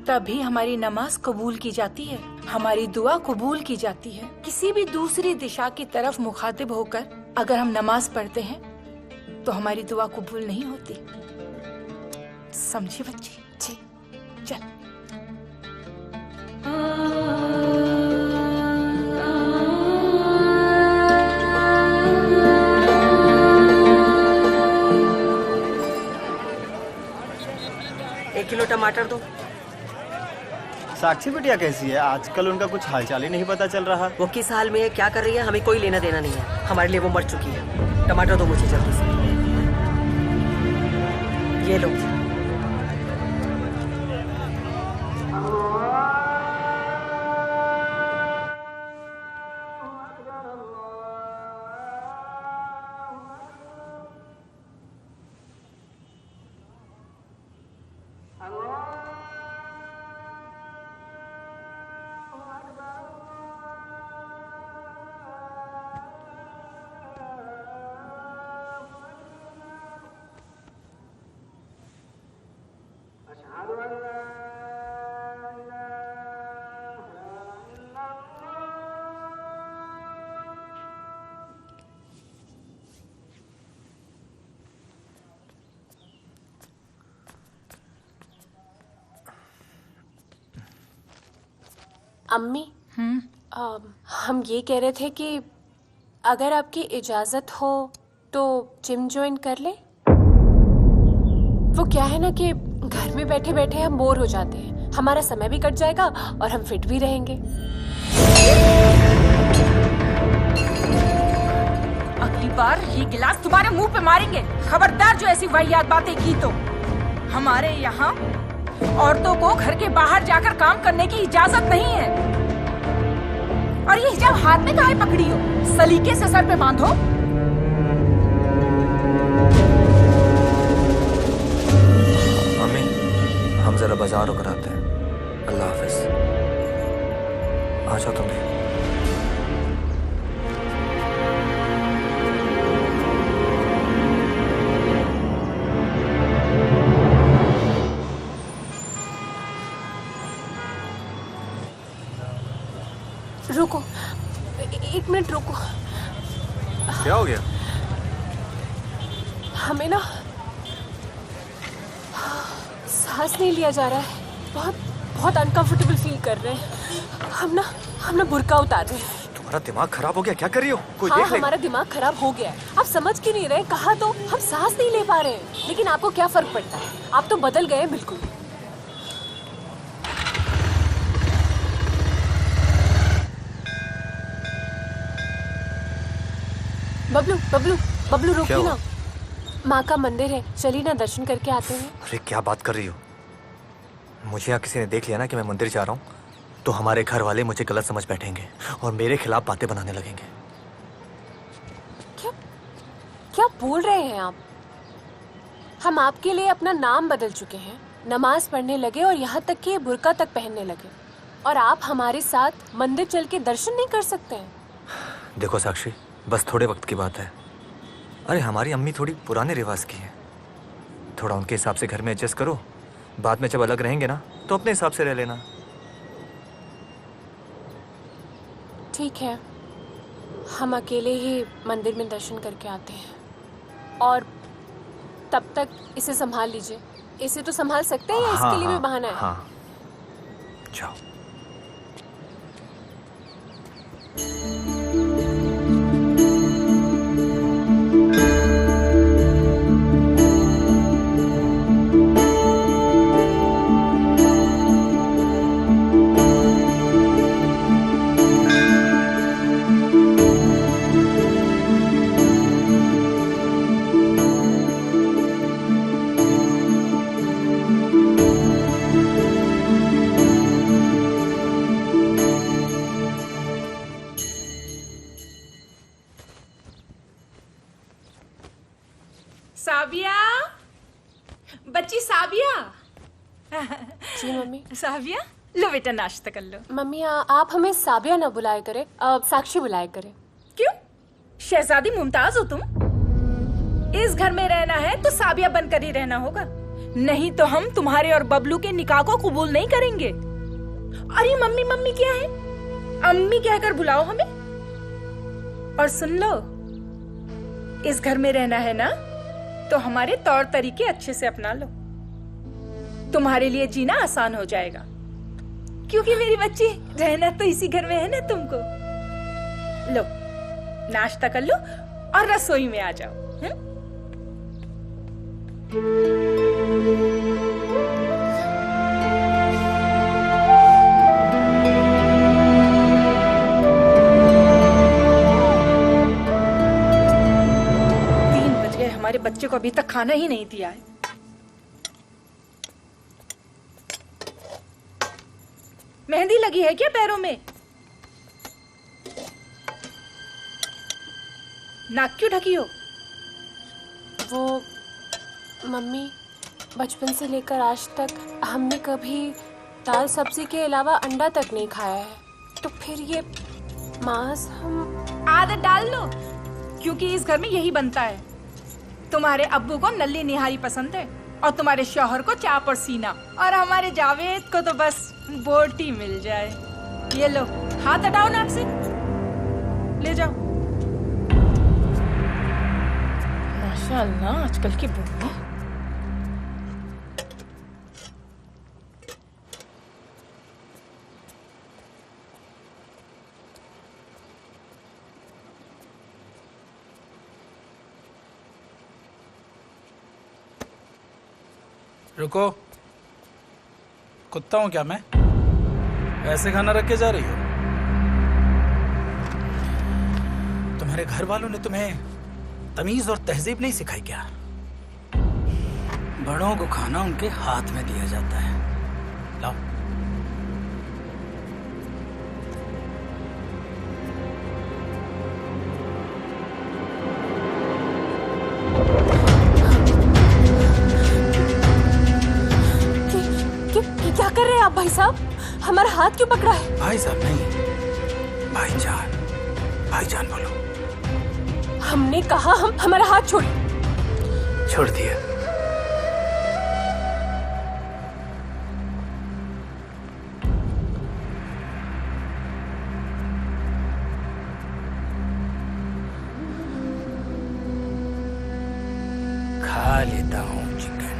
तभी हमारी नमाज कबूल की जाती है, हमारी दुआ कबूल की जाती है। किसी भी दूसरी दिशा की तरफ मुखातिब होकर अगर हम नमाज पढ़ते हैं तो हमारी दुआ कबूल नहीं होती। समझी बच्ची? जी चल। किलो टमाटर दो। साक्षी बिटिया कैसी है? आजकल उनका कुछ हालचाल ही नहीं पता चल रहा। वो किस हाल में है, क्या कर रही है, हमें कोई लेना देना नहीं है। हमारे लिए वो मर चुकी है। टमाटर दो मुझे जल्दी से। ये लो। अम्मी, हम ये कह रहे थे कि अगर आपकी इजाजत हो तो जिम ज्वाइन कर ले। वो क्या है ना कि घर में बैठे बैठे हम बोर हो जाते हैं, हमारा समय भी कट जाएगा और हम फिट भी रहेंगे। अगली बार ये गिलास तुम्हारे मुंह पे मारेंगे। खबरदार जो ऐसी वाहियात बातें की तो। हमारे यहाँ औरतों को घर के बाहर जाकर काम करने की इजाजत नहीं है। और ये हिजाब हाथ में काहे पकड़ी हो? सलीके से सर पे बांधो। मम्मी, हम जरा बाजार होकर आते हैं। अल्लाह हाफिज। आ जाओ तुम भी। रुको, एक मिनट रुको। क्या हो गया? हमें ना सांस नहीं लिया जा रहा है। बहुत बहुत अनकंफर्टेबल फील कर रहे हैं। हम ना बुर्का उतार रहे हैं। तुम्हारा दिमाग खराब हो गया? क्या कर रही हो? कोई हाँ, देख ले। हमारा दिमाग खराब हो गया है। आप समझ क्यों नहीं रहे? कहा तो हम सांस नहीं ले पा रहे हैं। लेकिन आपको क्या फर्क पड़ता है? आप तो बदल गए हैं बिल्कुल। बबलू बबलू बबलू रुकिए ना। माँ का मंदिर है, चलिए ना दर्शन करके आते हैं। अरे क्या बात कर रही हो? मुझे यहाँ किसी ने देख लिया ना कि मैं मंदिर जा रहा हूँ, तो हमारे घर वाले मुझे गलत समझ बैठेंगे और मेरे खिलाफ बातें बनाने लगेंगे। क्या बोल रहे हैं आप? हम आपके लिए अपना नाम बदल चुके हैं, नमाज पढ़ने लगे और यहाँ तक कि बुर्का तक पहनने लगे, और आप हमारे साथ मंदिर चल के दर्शन नहीं कर सकते हैं? देखो साक्षी, बस थोड़े वक्त की बात है। अरे हमारी अम्मी थोड़ी पुराने रिवाज की है, थोड़ा उनके हिसाब से घर में एडजस्ट करो। बाद में जब अलग रहेंगे ना तो अपने हिसाब से रह लेना। ठीक है, हम अकेले ही मंदिर में दर्शन करके आते हैं, और तब तक इसे संभाल लीजिए। इसे तो संभाल सकते हैं या इसके लिए भी बहाना है? हाँ, जाओ। साबिया, बच्ची साबिया। जी मम्मी। साबिया, लो बेटा नाश्ता कर लो। मम्मी आप हमें साबिया ना बुलाया करें, साक्षी बुलाया करें। क्यों? शहजादी मुमताज हो तुम? इस घर में रहना है तो साबिया बनकर ही रहना होगा, नहीं तो हम तुम्हारे और बबलू के निकाह को कबूल नहीं करेंगे। अरे मम्मी मम्मी क्या है? अम्मी कहकर बुलाओ हमें। और सुन लो, इस घर में रहना है ना तो हमारे तौर तरीके अच्छे से अपना लो, तुम्हारे लिए जीना आसान हो जाएगा। क्योंकि मेरी बच्ची, रहना तो इसी घर में है ना तुमको। लो नाश्ता कर लो और रसोई में आ जाओ। हमारे बच्चे को अभी तक खाना ही नहीं दिया है। मेहंदी लगी है क्या पैरों में? नाक क्यों ढकी हो? वो मम्मी, बचपन से लेकर आज तक हमने कभी दाल सब्जी के अलावा अंडा तक नहीं खाया है, तो फिर ये मांस हम आदत डाल लो, क्योंकि इस घर में यही बनता है। तुम्हारे अब्बू को नल्ली निहारी पसंद है और तुम्हारे शौहर को चाप और सीना, और हमारे जावेद को तो बस बोटी मिल जाए। ये लो, हाथ हटाओ नाक से, ले जाओ। माशाअल्लाह, आजकल की बहू। रुको, कुत्ता हूं क्या मैं? ऐसे खाना रख के जा रही हो? तुम्हारे घर वालों ने तुम्हें तमीज और तहजीब नहीं सिखाई क्या? बड़ों को खाना उनके हाथ में दिया जाता है। लाओ। क्या कर रहे हैं आप भाई साहब? हमारा हाथ क्यों पकड़ा है? भाई साहब नहीं, भाईजान। भाईजान बोलो। हमने कहा हम हमारा हाथ छोड़ दिया। खा लेता हूँ चिकन।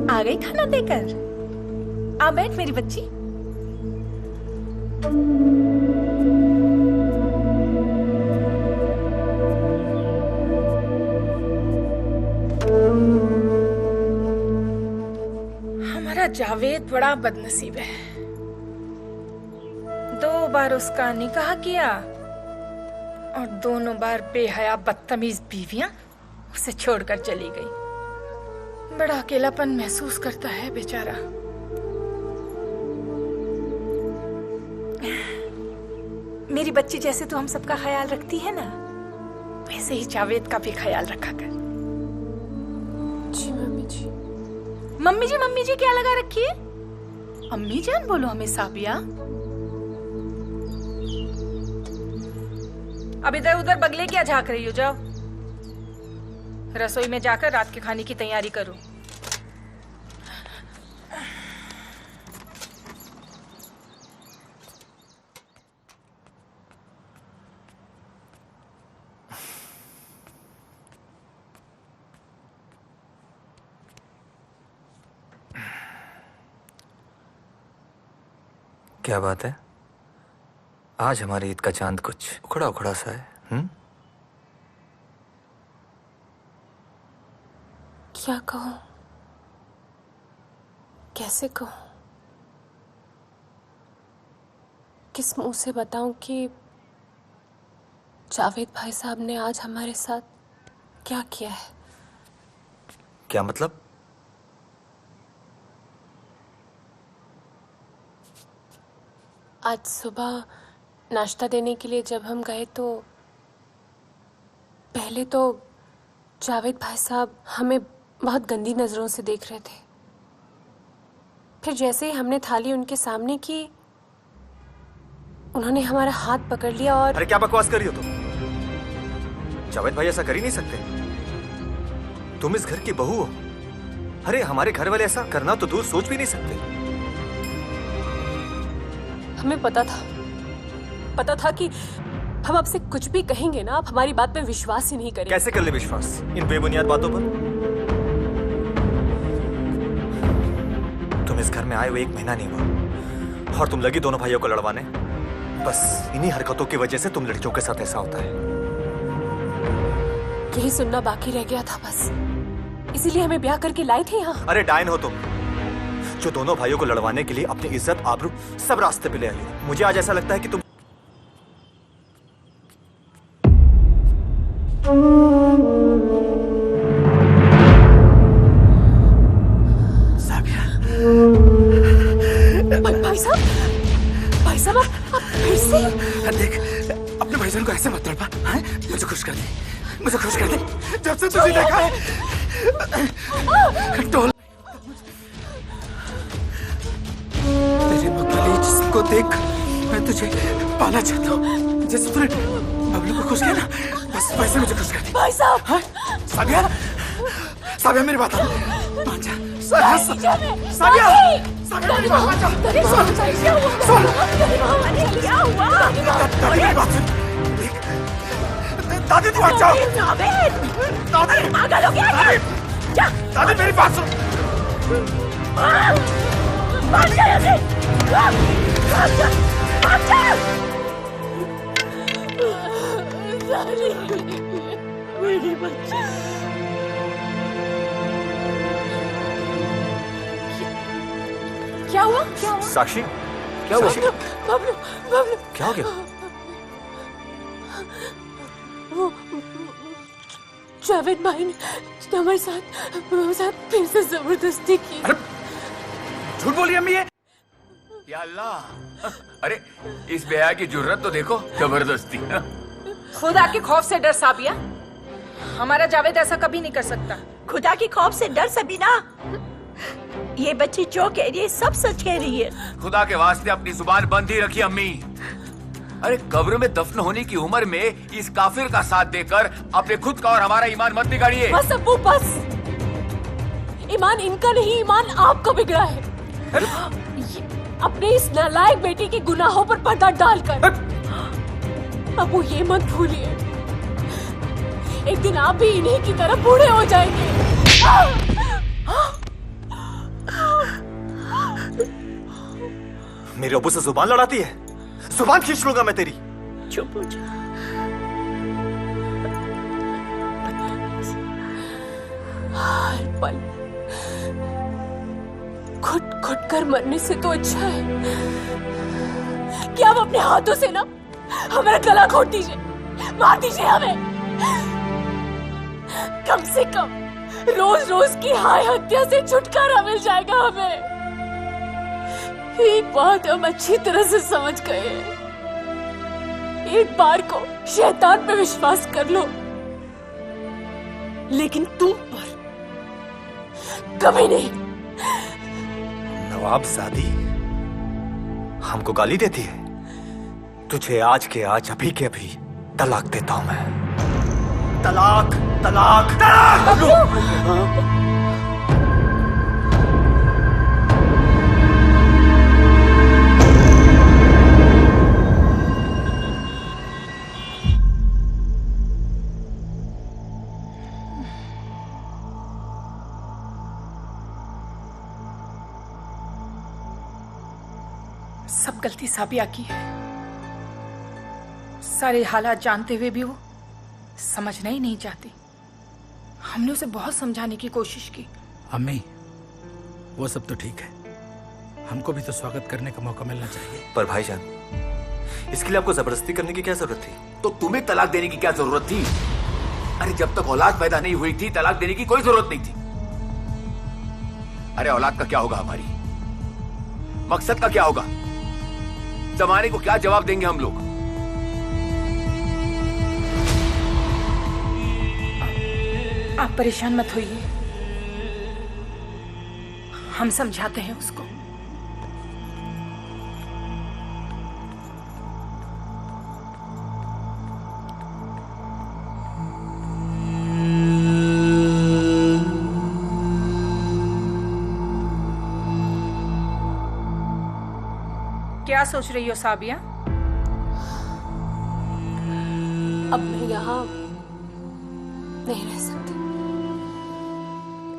आ गई खाना देकर? आ बैठ मेरी बच्ची। हमारा जावेद बड़ा बदनसीब है। 2 बार उसका निकाह किया और दोनों बार बेहया बदतमीज बीवियां उसे छोड़कर चली गई। बड़ा अकेलापन महसूस करता है बेचारा। मेरी बच्ची जैसे तो हम सबका ख्याल रखती है ना, वैसे ही जावेद का भी ख्याल रखा कर। जी मम्मी जी। मम्मी जी क्या लगा रखी है? अम्मी जान बोलो हमें साबिया। अब इधर उधर बगले क्या झांक रही हो? जाओ रसोई में जाकर रात के खाने की तैयारी करो। क्या बात है? आज हमारी ईद का चांद कुछ उखड़ा उखड़ा सा है। क्या कहूं, कैसे कहूं, किस मुंह से बताऊं कि जावेद भाई साहब ने आज हमारे साथ क्या किया है। क्या मतलब? आज सुबह नाश्ता देने के लिए जब हम गए तो पहले तो जावेद भाई साहब हमें बहुत गंदी नजरों से देख रहे थे। फिर जैसे ही हमने थाली उनके सामने की, उन्होंने हमारा हाथ पकड़ लिया और... अरे क्या बकवास कर रही हो तुम? जावेद भाई ऐसा कर ही नहीं सकते। तुम इस घर की बहू हो। अरे हमारे घर वाले ऐसा करना तो दूर सोच भी नहीं सकते। हमें पता था कि हम आपसे कुछ भी कहेंगे ना, आप हमारी बात पे विश्वास ही नहीं करेंगे। कैसे कर ले विश्वास इन बेबुनियाद बातों पर? तुम इस घर में आए हुए 1 महीना नहीं हुआ और तुम लगी दोनों भाइयों को लड़वाने। बस इन्हीं हरकतों की वजह से तुम लड़कियों के साथ ऐसा होता है। यही सुनना बाकी रह गया था बस, इसीलिए हमें ब्याह करके लाए थे यहाँ। अरे डायन हो तुम, जो दोनों भाइयों को लड़वाने के लिए अपनी इज्जत आबरू सब रास्ते पे ले आई हो। मुझे आज ऐसा लगता है कि तुम... भाई साहब आप फिर से? देख, अपने भाईजान को ऐसे मत तड़पा। मुझे खुश कर दे, मुझे खुश कर दे। जब से तुझे देखा है टोल तेरे मकली जिसको देख मैं तुझे पाना चाहता हूँ। जैसे तूने बबलू को खुश किया ना, बस वैसे मुझे खुश कर दे। भाई साहब। साबिया, साबिया मेरी बात मान जा। साबिया, मेरी बात मान जा। सुन, दादी मेरी बात सुन। दादी तू हट जाओ। दादी पागल हो गया क्या? दादी मेरी बात सुन। भाग जा यहाँ से। भाग जा, भाग जा। मेरी बच्ची। क्या हुआ? क्या हुआ? साक्षी, क्या हुआ? बबलू, बबलू, क्या हो गया? वो जावेद भाई ने हमारे साथ फिर से जबरदस्ती की। झूठ बोली अम्मी ये? या अल्लाह, अरे इस बेहया की जुर्रत तो देखो, जबरदस्ती। खुदा के खौफ से डर साबिया, हमारा जावेद ऐसा कभी नहीं कर सकता। खुदा की खौफ से डर सबीना, ये बच्ची जो कह रही है सब सच कह रही है। खुदा के वास्ते अपनी जुबान बंद ही रखी अम्मी। अरे कब्र में दफन होने की उम्र में इस काफिर का साथ देकर अपने खुद का और हमारा ईमान मत बिगाड़िए। बस अब्बू बस, ईमान इनका नहीं, ईमान आपका बिगड़ा है अपने इस नालायक बेटी के गुनाहों पर पर्दा डालकर। अब्बू ये मत भूलिए, एक दिन आप भी इन्हीं की तरह बूढ़े हो जाएंगे। मेरे अब्बू से जुबान लड़ाती है, जुबान खींच लूंगा मैं तेरी। चुप हो जा। हर पल घुट कर मरने से तो अच्छा है कि आप अपने हाथों से ना हमारा गला घोट दीजिए, मार दीजिए हमें। कम से कम रोज रोज की हाय हत्या से छुटकारा मिल जाएगा हमें। एक बात हम अच्छी तरह से समझ गए हैं, एक बार को शैतान पे विश्वास कर लो, लेकिन तुम पर कभी नहीं। नवाबजादी हमको गाली देती है, तुझे आज के आज अभी के अभी तलाक देता हूं मैं। तलाक तलाक तलाक। सब गलती साबिया की है। सारे हालात जानते हुए भी वो समझना ही नहीं चाहती। हमने उसे बहुत समझाने की कोशिश की। अम्मी, वो सब तो ठीक है, हमको भी तो स्वागत करने का मौका मिलना चाहिए। पर भाईजान, इसके लिए आपको जबरदस्ती करने की क्या जरूरत थी? तो तुम्हें तलाक देने की क्या जरूरत थी? अरे जब तक औलाद पैदा नहीं हुई थी तलाक देने की कोई जरूरत नहीं थी। अरे औलाद का क्या होगा हमारी? मकसद का क्या होगा? जमाने को क्या जवाब देंगे हम लोग? आप परेशान मत होइए, हम समझाते हैं उसको। क्या सोच रही हो साबिया? अब मैं यहाँ नहीं रह सकती,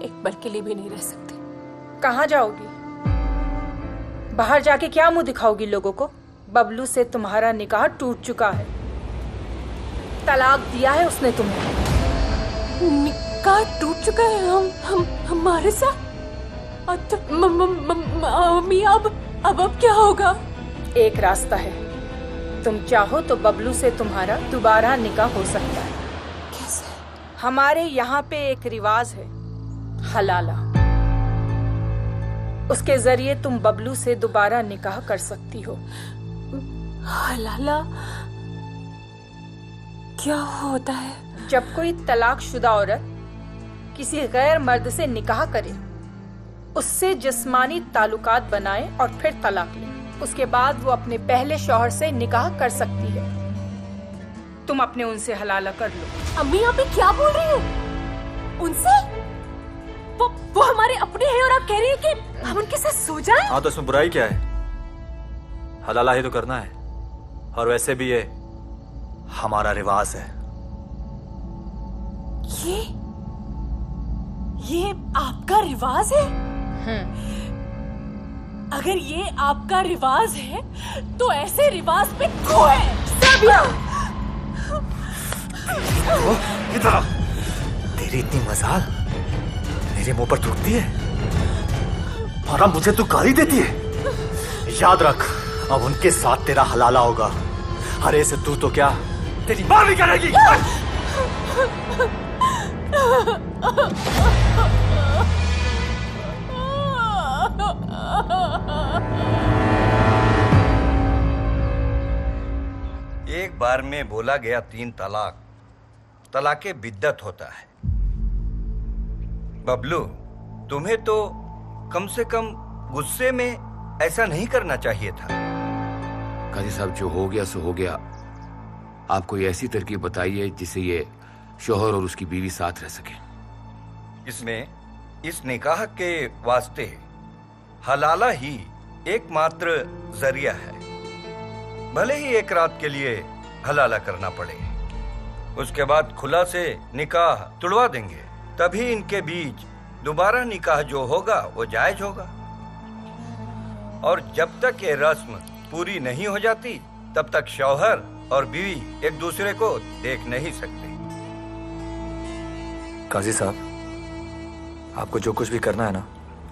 एक पल के लिए भी नहीं रह सकती। कहाँ जाओगी? बाहर जाके क्या मुंह दिखाओगी लोगों को? बबलू से तुम्हारा निकाह टूट चुका है, तलाक दिया है उसने तुम्हें। निकाह टूट चुका है हमारे साथ? मम्मी अब क्या होगा? एक रास्ता है, तुम चाहो तो बबलू से तुम्हारा दोबारा निकाह हो सकता है। कैसे? हमारे यहाँ पे एक रिवाज है, हलाला, उसके जरिए तुम बबलू से दोबारा निकाह कर सकती हो। हलाला क्या होता है? जब कोई तलाकशुदा औरत किसी गैर मर्द से निकाह करे, उससे जिस्मानी ताल्लुकात बनाए और फिर तलाक ले, उसके बाद वो अपने पहले शौहर से निकाह कर सकती है। तुम अपने उनसे हलाला कर लो। अम्मी आप क्या बोल रही हो? उनसे? वो हमारे अपने हैं और आप कह रही हैं कि हम उनके साथ सो जाएं? हाँ तो इसमें बुराई क्या है? हलाला ही तो करना है, और वैसे भी ये हमारा रिवाज है। ये आपका रिवाज है? अगर ये आपका रिवाज है तो ऐसे रिवाज पे खो है। साबिया! इधर आ। तेरी इतनी मजाल मेरे मुंह पर थूकती है और अब मुझे तू गाली देती है। याद रख, अब उनके साथ तेरा हलाला होगा। अरे से तू तो क्या तेरी मां भी करेगी। एक बार में बोला गया 3 तलाक, तलाके बिद्दत होता है। बबलू, तुम्हें तो कम से कम गुस्से में ऐसा नहीं करना चाहिए था। काजी साहब, जो हो गया सो हो गया। आप कोई ऐसी तरकीब बताइए जिससे ये शोहर और उसकी बीवी साथ रह सके। इसमें इस निकाह के वास्ते हलाला ही एकमात्र जरिया है। भले ही एक रात के लिए हलाला करना पड़े, उसके बाद खुला से निकाह तुड़वा देंगे, तभी इनके बीच दोबारा निकाह जो होगा वो जायज होगा। और जब तक ये रस्म पूरी नहीं हो जाती तब तक शौहर और बीवी एक दूसरे को देख नहीं सकते। काजी साहब, आपको जो कुछ भी करना है ना,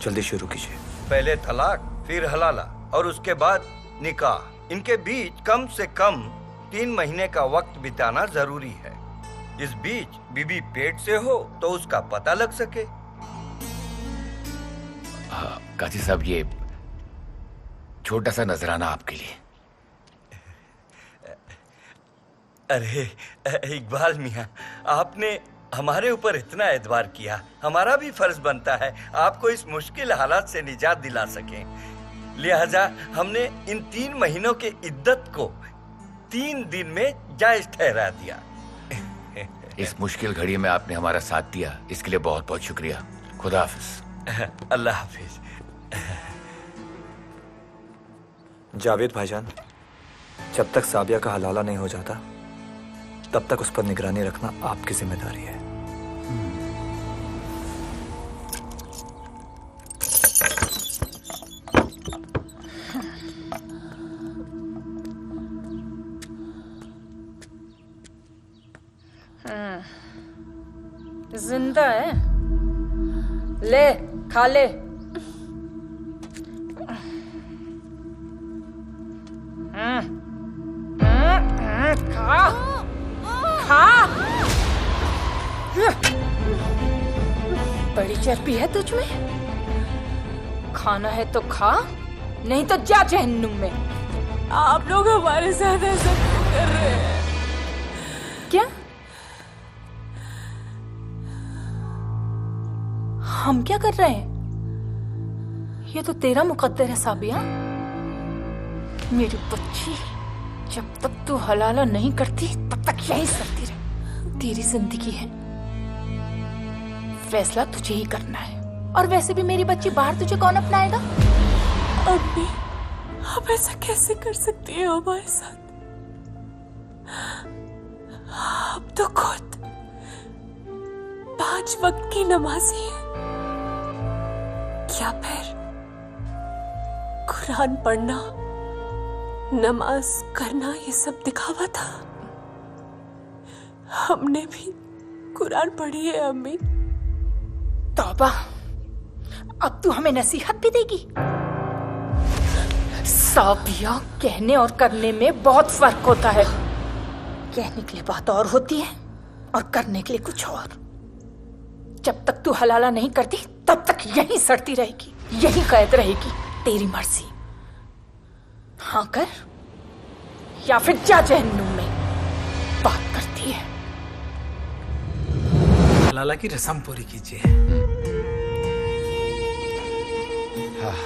जल्दी शुरू कीजिए। पहले तलाक, फिर हलाला और उसके बाद निकाह। इनके बीच कम से कम 3 महीने का वक्त बिताना जरूरी है। इस बीच बीबी पेट से हो तो उसका पता लग सके। काजी साहब, ये छोटा सा नजराना आपके लिए। अरे इकबाल मियाँ, आपने हमारे ऊपर इतना एतबार किया, हमारा भी फर्ज बनता है आपको इस मुश्किल हालात से निजात दिला सकें। लिहाजा हमने इन 3 महीनों के इद्दत को 3 दिन में जायज ठहरा दिया। इस मुश्किल घड़ी में आपने हमारा साथ दिया, इसके लिए बहुत बहुत शुक्रिया। खुदा हाफिज। अल्लाह हाफिज। जावेद भाईजान, जब तक साबिया का हलाला नहीं हो जाता तब तक उस पर निगरानी रखना आपकी जिम्मेदारी है। जिंदा है, ले खा ले। खा खा। बड़ी चर्बी है तुझ में। खाना है तो खा, नहीं तो जा जहन्नुम में। आप लोग हमारे साथ ऐसा क्यों कर रहे हैं? क्या? हम क्या कर रहे हैं? ये तो तेरा मुकद्दर है साबिया। मेरी बच्ची, जब तक तू हलाला नहीं करती तब तक यही करती रहे। तेरी जिंदगी है, फैसला तुझे ही करना है। और वैसे भी मेरी बच्ची बाहर तुझे कौन अपनाएगा? अम्मी, आप ऐसा कैसे कर सकती है हमारे साथ? आप तो खुद 5 वक्त की नमाजी है। क्या फिर कुरान पढ़ना, नमाज करना ये सब दिखावा था? हमने भी कुरान पढ़ी है अम्मी। तौबा, अब तू हमें नसीहत भी देगी? साबिया, कहने और करने में बहुत फर्क होता है। कहने के लिए बात और होती है और करने के लिए कुछ और। जब तक तू हलाला नहीं करती तब तक यहीं सड़ती रहेगी, यहीं कैद रहेगी। तेरी मर्जी। हाँ कर या फिर जा जहन्नुम में। बात करती है। हलाला की रस्म पूरी कीजिए। हाँ।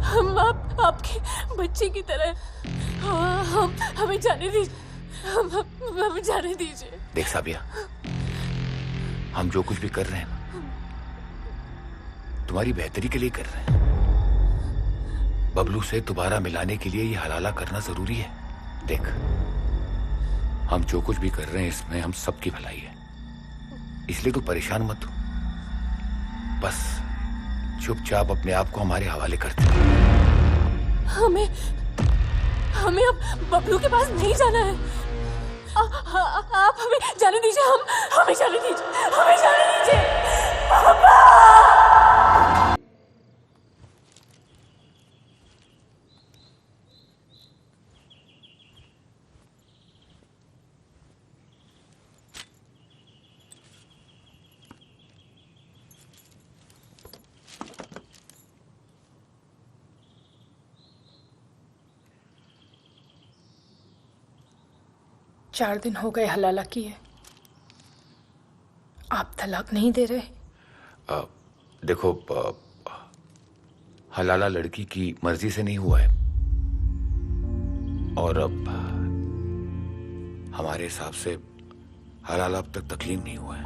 हम आपके बच्चे की तरह। हाँ, हमें जाने दीजिए। हमें जाने दीजिए। देख साबिया, हम जो कुछ भी कर रहे हैं तुम्हारी बेहतरी के लिए कर रहे हैं। बबलू से दोबारा मिलाने के लिए ये हलाला करना जरूरी है। देख, हम जो कुछ भी कर रहे हैं इसमें हम सबकी भलाई है, इसलिए तू परेशान मत हो। बस चुपचाप अपने आप को हमारे हवाले कर दे। हमें अब बबलू के पास नहीं जाना है। आप हमें जाने दीजिए, हमें जाने दीजिए, हमें जाने दीजिए। पापा! 4 दिन हो गए हलाला किए, आप तलाक नहीं दे रहे। देखो, हलाला लड़की की मर्जी से नहीं हुआ है और अब हमारे हिसाब से हलाला अब तक तकलीम नहीं हुआ है।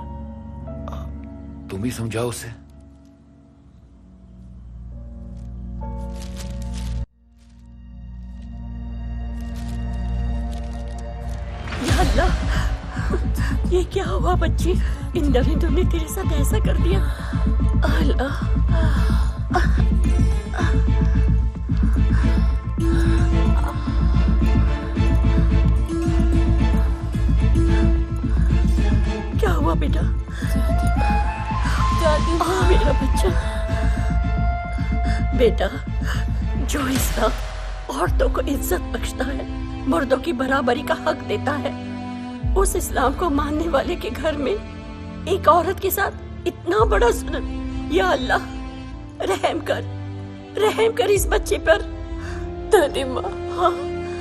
तुम ही समझाओ उसे। या अल्लाह, ये क्या हुआ बच्ची? इन दरिंदों ने तेरे साथ ऐसा कर दिया। अल्लाह, क्या हुआ बेटा? मेरा बच्चा। बेटा, जो इस्लाम औरतों को इज्जत बख्शता है, मर्दों की बराबरी का हक देता है, उस इस्लाम को मानने वाले के घर में एक औरत के साथ इतना बड़ा जुल्म। या अल्लाह, रहम कर इस बच्चे पर। दादी माँ,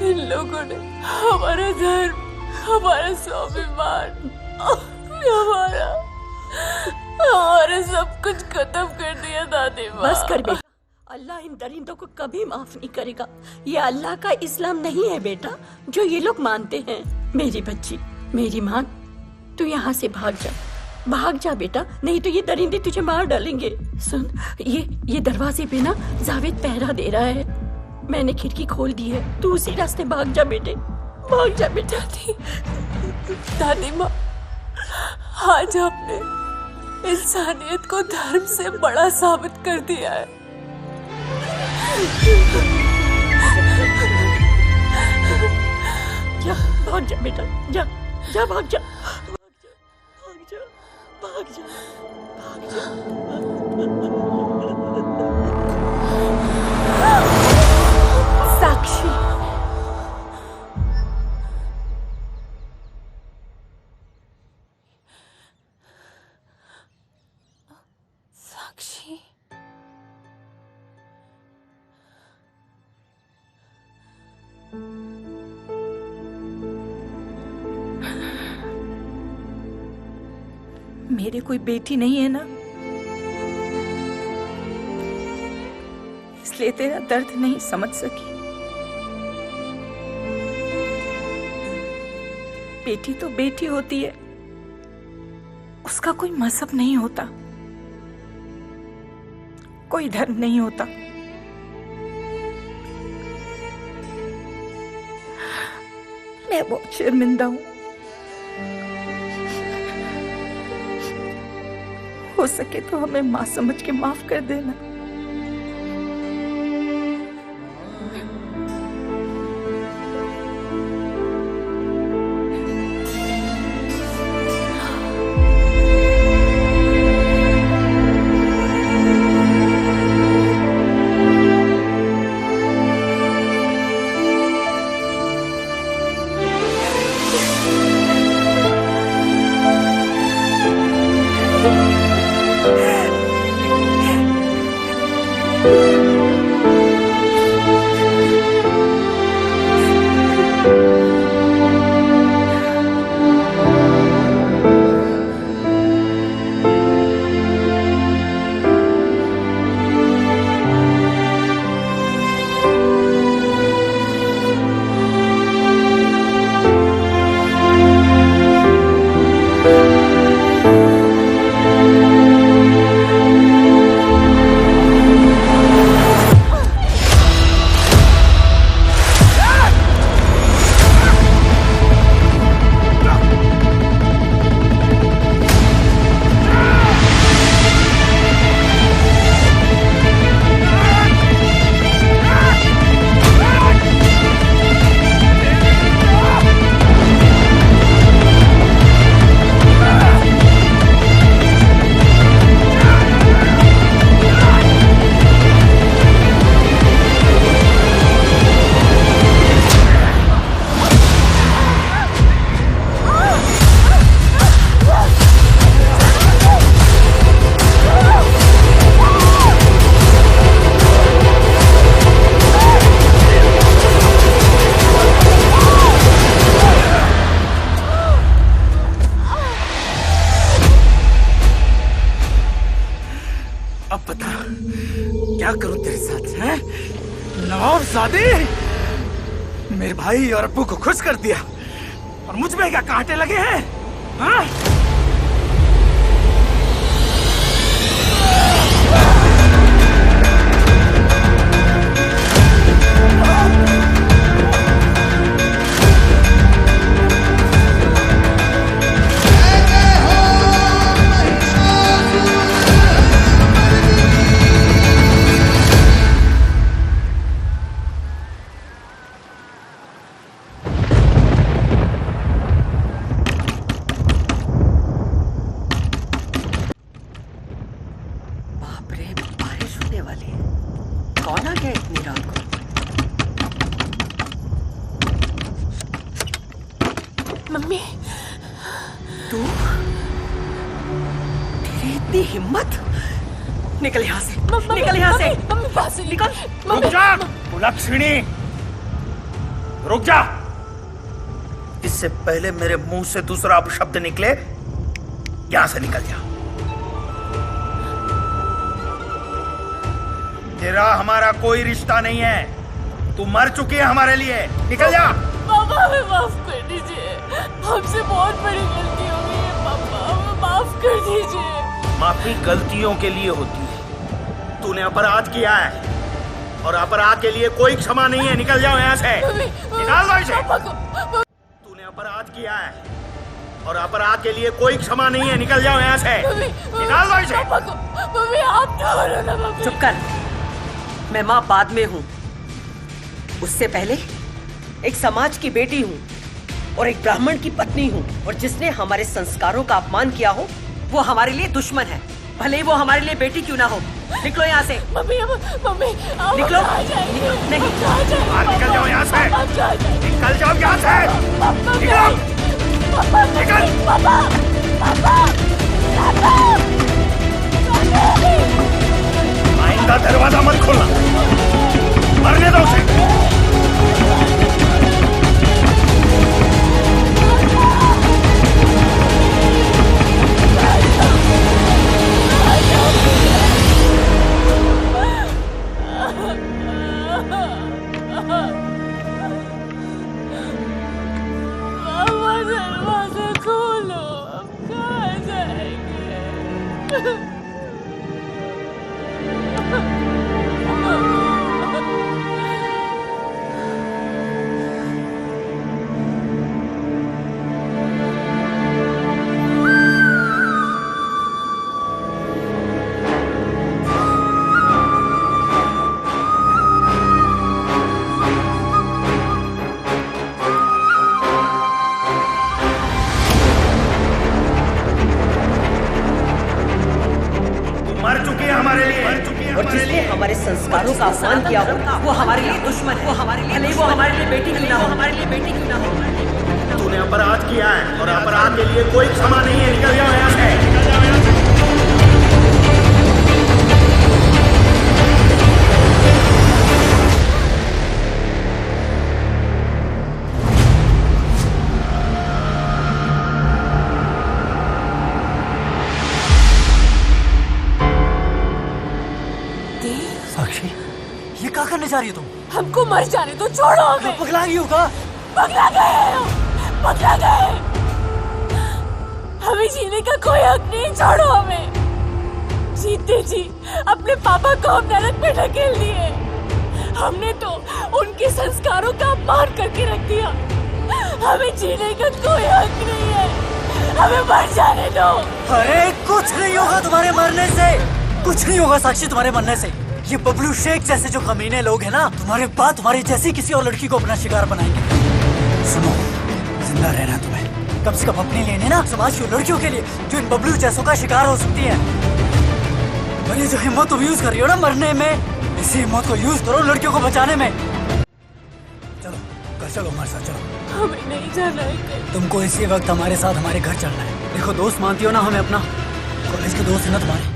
इन लोगों ने हमारा धर्म, हमारा स्वाभिमान, हमारा सब कुछ खत्म कर दिया दादी माँ। बस कर बेटा, अल्लाह इन दरिंदों को कभी माफ नहीं करेगा। ये अल्लाह का इस्लाम नहीं है बेटा, जो ये लोग मानते हैं। मेरी बच्ची, मेरी माँ, तू यहाँ से भाग जा बेटा, नहीं तो ये दरिंदे तुझे मार डालेंगे। सुन, ये दरवाजे पे ना जावेद पहरा दे रहा है, मैंने खिड़की खोल दी है, तू उसी रास्ते भाग जा बेटे, भाग जा बेटा। दादी माँ, आज आपने इंसानियत को धर्म से बड़ा साबित कर दिया है। जा, भाग जा बेटा, जा भाग जा। साक्षी, साक्षी, मेरी कोई बेटी नहीं है ना, इसलिए तेरा दर्द नहीं समझ सकी। बेटी तो बेटी होती है, उसका कोई मजहब नहीं होता, कोई धर्म नहीं होता। मैं बहुत शर्मिंदा हूं। हो सके तो हमें माँ समझ के माफ कर देना। क्या करूं तेरे साथ हैं? नवाबजादे, मेरे भाई और अब्बू को खुश कर दिया और मुझ में क्या कांटे लगे हैं? हाँ? कौन आ गया इतनी रात को? मम्मी, तू? तेरी इतनी हिम्मत? निकल यहाँ से, निकल यहाँ से, मम्मी पास निकल। रुक जा, कुलक्षणी, रुक जा। इससे पहले मेरे मुंह से दूसरा अपशब्द निकले, यहाँ से निकल जा। तेरा हमारा कोई रिश्ता नहीं है, तू मर चुकी है हमारे लिए, निकल जा। पापा हमें माफ कर दीजिए, हमसे बहुत बड़ी गलती हो गई है पापा, हमें माफ कर दीजिए। माफी गलतियों के लिए होती है, तूने अपराध किया है और अपराध के लिए कोई क्षमा नहीं है, निकल जाओ यहाँ से, निकाल दो इसे। तूने अपराध किया है और अपराध के लिए कोई क्षमा नहीं है, निकल जाओ यहाँ से, निकाल दो इसे। मम्मी आप तो ना मम्मी। चुप कर, मैं माँ बाद में हूँ, उससे पहले एक समाज की बेटी हूँ और एक ब्राह्मण की पत्नी हूँ, और जिसने हमारे संस्कारों का अपमान किया हो वो हमारे लिए दुश्मन है, भले ही वो हमारे लिए बेटी क्यों ना हो। निकलो यहाँ से। मम्मी मम्मी निकलो। नहीं, निकल जाओ यहाँ से, निकल जाओ यहाँ से, निकल। आइंदा दरवाजा मत खोलना, मरने दो उसे। दरवाजा खोलो, अब कहाँ जाएंगे? और जिसने हमारे संस्कारों का अपमान किया हो वो हमारे लिए दुश्मन है, भले वो हमारे लिए बेटी क्यों ना हो, हमारे लिए बेटी क्यों ना हो। तूने अपराध किया है और अपराध के लिए कोई क्षमा नहीं है, निकल जाओ यहाँ से, निकल जाओ यहाँ से। साक्षी, ये क्या करने जा रही है तुम? हमको मर जाने दो, छोड़ो हमें। पगला गई होगा? पगला गए हो, पगला गए। हमें जीने का कोई हक नहीं, छोड़ो हमें। जीते जी अपने पापा को हम नरक में ढकेल दिए, हमने तो उनके संस्कारों का अपमान करके रख दिया। हमें जीने का कोई हक नहीं है, हमें मर जाने दो। अरे कुछ नहीं होगा तुम्हारे मरने से, कुछ नहीं होगा साक्षी तुम्हारे मरने से। ये बबलू शेख जैसे जो कमीने लोग हैं ना, तुम्हारे बाद तुम्हारी जैसी किसी और लड़की को अपना शिकार बनाएंगे। सुनो, जिंदा रहना तुम्हें, कम से कम अपने लिए नहीं ना, समाज की लड़कियों के लिए जो इन बबलू जैसों का शिकार हो सकती है। और ये जो हिम्मत तुम यूज कर रही हो ना मरने में, इसी हिम्मत को यूज करो लड़कियों को बचाने में। चलो घर चलो, हमारे साथ चलो। हमें नहीं जाना है। तुमको इसी वक्त हमारे साथ हमारे घर चलना है। देखो दोस्त मानती हो ना हमें अपना, कॉलेज के दोस्त है ना तुम्हारे।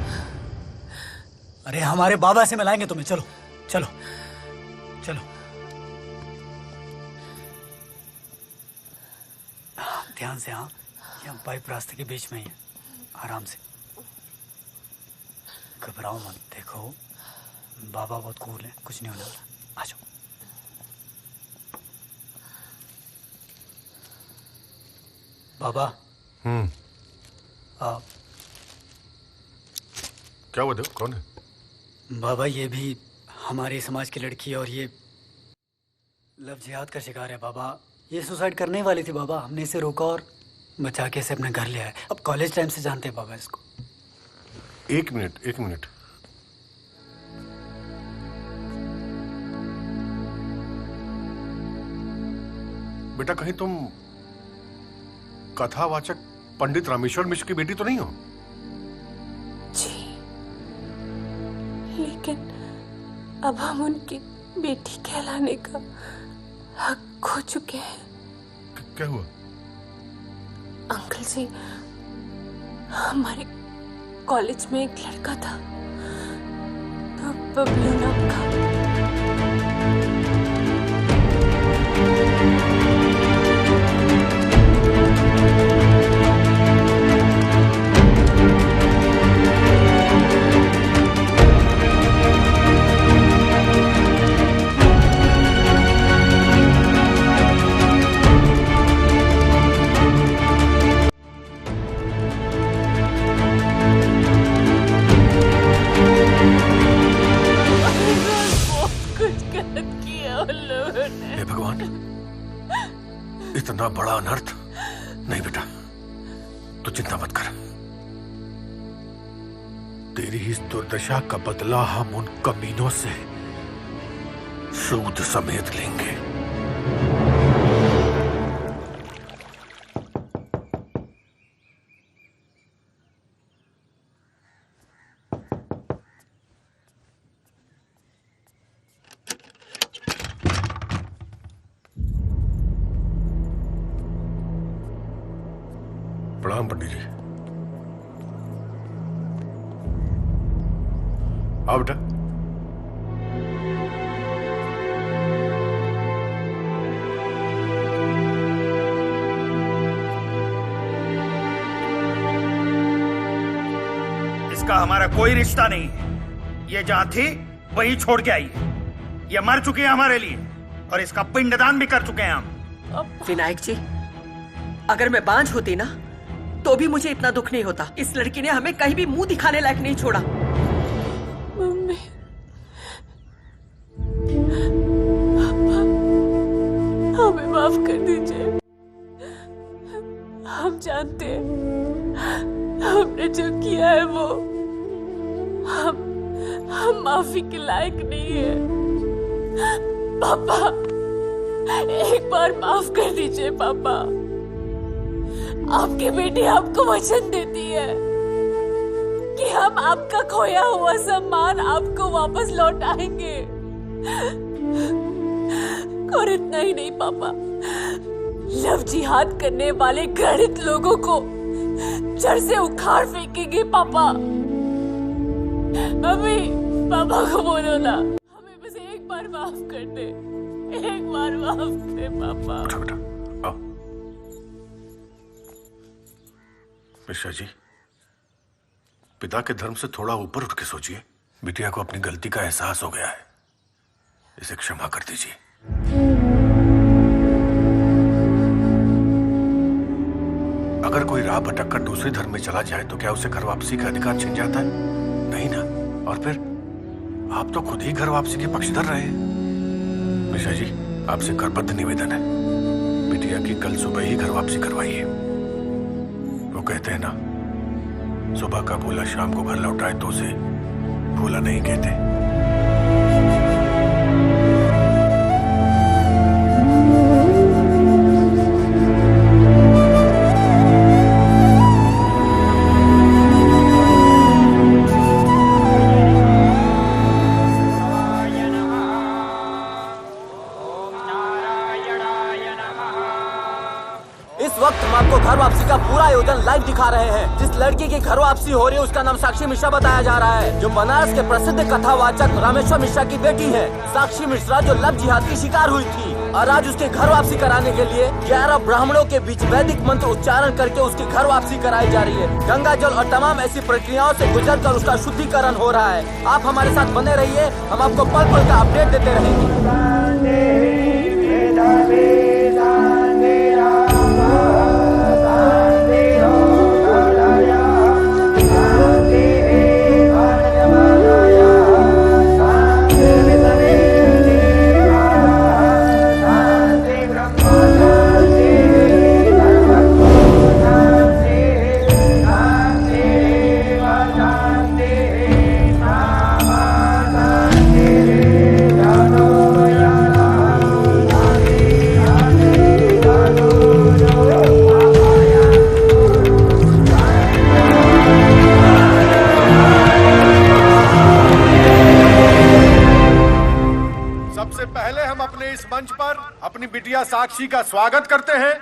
अरे हमारे बाबा से मिलाएंगे तुम्हें, चलो चलो चलो। ध्यान से, हाँ, ये हम पाइप रास्ते के बीच में ही है, आराम से, घबराओ मत। देखो बाबा बहुत कूल है, कुछ नहीं होने वाला। आ जाओ। बाबा। आप क्या हुआ? देखो कौन है? बाबा ये भी हमारे समाज की लड़की है और ये लव जिहाद का शिकार है बाबा। ये सुसाइड करने ही वाली थी बाबा, हमने इसे रोका और बचा के इसे अपने घर ले आए। अब कॉलेज टाइम से जानते हैं बाबा इसको। एक मिनट। बेटा कहीं तुम कथावाचक पंडित रामेश्वर मिश्र की बेटी तो नहीं हो? जी, लेकिन अब हम उनकी बेटी कहलाने का हक खो चुके हैं। क्या हुआ? अंकल जी, हमारे कॉलेज में एक लड़का था, बबलू नाम का। हे भगवान, इतना बड़ा अनर्थ। नहीं बेटा, तू चिंता मत कर। तेरी इस दुर्दशा का बदला हम उन कमीनों से सूद समेत लेंगे। प्रणाम पंडित जी। आओ बेटा। इसका हमारा कोई रिश्ता नहीं है। ये जहां थी वहीं छोड़ के आई है। ये मर चुकी है हमारे लिए और इसका पिंडदान भी कर चुके हैं हम। विनायक जी, अगर मैं बांझ होती ना तो भी मुझे इतना दुख नहीं होता। इस लड़की ने हमें कहीं भी मुंह दिखाने लायक नहीं छोड़ा। मम्मी, पापा, हमें माफ कर दीजिए। हम जानते हैं हमने जो किया है वो हम माफी के लायक नहीं है। पापा, एक बार माफ कर दीजिए पापा। आपकी बेटी आपको वचन देती है कि हम आपका खोया हुआ सम्मान आपको वापस लौटाएंगे। और इतना ही नहीं पापा, लव जिहाद करने वाले घृणित लोगों को जड़ से उखाड़ फेंकेंगे पापा। मम्मी, पापा को बोलो ना, हमें बस एक बार माफ कर दे। एक बार माफ कर पापा। मिश्रा जी, पिता के धर्म से थोड़ा ऊपर उठ के सोचिए। बिटिया को अपनी गलती का एहसास हो गया है, इसे क्षमा कर दीजिए। अगर कोई राह भटक कर दूसरे धर्म में चला जाए तो क्या उसे घर वापसी का अधिकार छिन जाता है? नहीं ना। और फिर आप तो खुद ही घर वापसी के पक्षधर रहे हैं। मिश्रा जी, आपसे करबद्ध निवेदन है, बिटिया की कल सुबह ही घर वापसी करवाइए। वो कहते हैं ना, सुबह का भूला शाम को घर लौटाए तो उसे भूला नहीं कहते। घर वापसी का पूरा आयोजन लाइव दिखा रहे हैं। जिस लड़की की घर वापसी हो रही है उसका नाम साक्षी मिश्रा बताया जा रहा है, जो बनारस के प्रसिद्ध कथावाचक रामेश्वर मिश्रा की बेटी है। साक्षी मिश्रा जो लव जिहाद की शिकार हुई थी। और आज उसके घर वापसी कराने के लिए 11 ब्राह्मणों के बीच वैदिक मंत्र उच्चारण करके उसकी घर वापसी कराई जा रही है। गंगा जल और तमाम ऐसी प्रक्रियाओं से गुजरकर उसका शुद्धिकरण हो रहा है। आप हमारे साथ बने रहिए, हम आपको पल पल का अपडेट देते रहेंगे। मंच पर अपनी बिटिया साक्षी का स्वागत करते हैं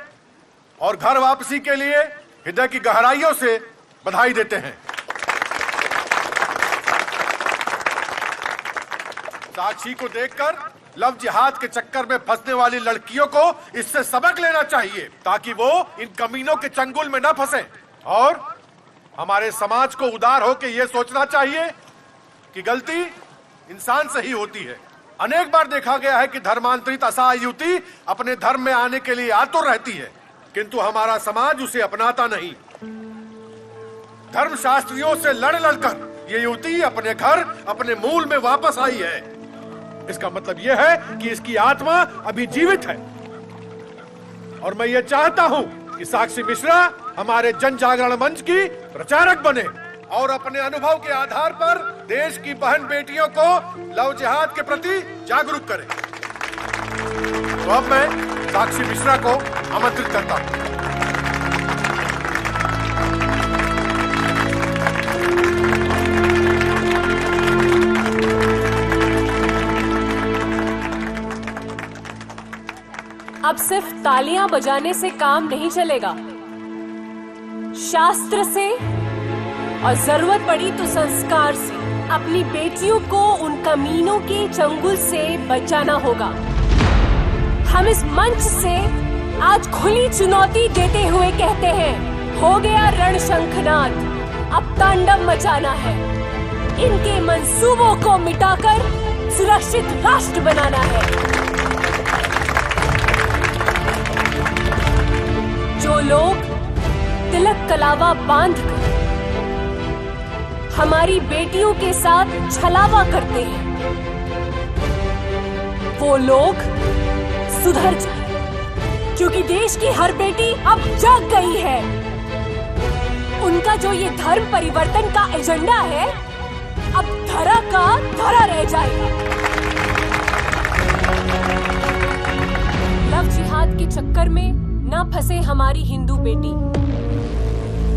और घर वापसी के लिए हृदय की गहराइयों से बधाई देते हैं। साक्षी को देखकर लव जिहाद के चक्कर में फंसने वाली लड़कियों को इससे सबक लेना चाहिए ताकि वो इन कमीनों के चंगुल में न फंसे। और हमारे समाज को उदार होकर यह सोचना चाहिए कि गलती इंसान से ही होती है। अनेक बार देखा गया है कि धर्मांतरित असहाय युवती अपने धर्म में आने के लिए आतुर रहती है, किंतु हमारा समाज उसे अपनाता नहीं। धर्मशास्त्रियों से लड़ लड़कर ये युवती अपने घर, अपने मूल में वापस आई है। इसका मतलब यह है कि इसकी आत्मा अभी जीवित है। और मैं ये चाहता हूं कि साक्षी मिश्रा हमारे जन जागरण मंच की प्रचारक बने और अपने अनुभव के आधार पर देश की बहन बेटियों को लव जिहाद के प्रति जागरूक करें। तो अब मैं साक्षी मिश्रा को आमंत्रित करता हूं। अब सिर्फ तालियां बजाने से काम नहीं चलेगा, शास्त्र से और जरूरत पड़ी तो संस्कार से अपनी बेटियों को उन कमीनों के चंगुल से बचाना होगा। हम इस मंच से आज खुली चुनौती देते हुए कहते हैं, हो गया रण शंखनाद, अब तांडव मचाना है। इनके मंसूबों को मिटाकर सुरक्षित राष्ट्र बनाना है। जो लोग तिलक कलावा बांधकर हमारी बेटियों के साथ छलावा करते हैं, वो लोग सुधर जाए, क्योंकि देश की हर बेटी अब जाग गई है। उनका जो ये धर्म परिवर्तन का एजेंडा है, अब धरा का धरा रह जाएगा। लव जिहाद के चक्कर में न फंसे हमारी हिंदू बेटी।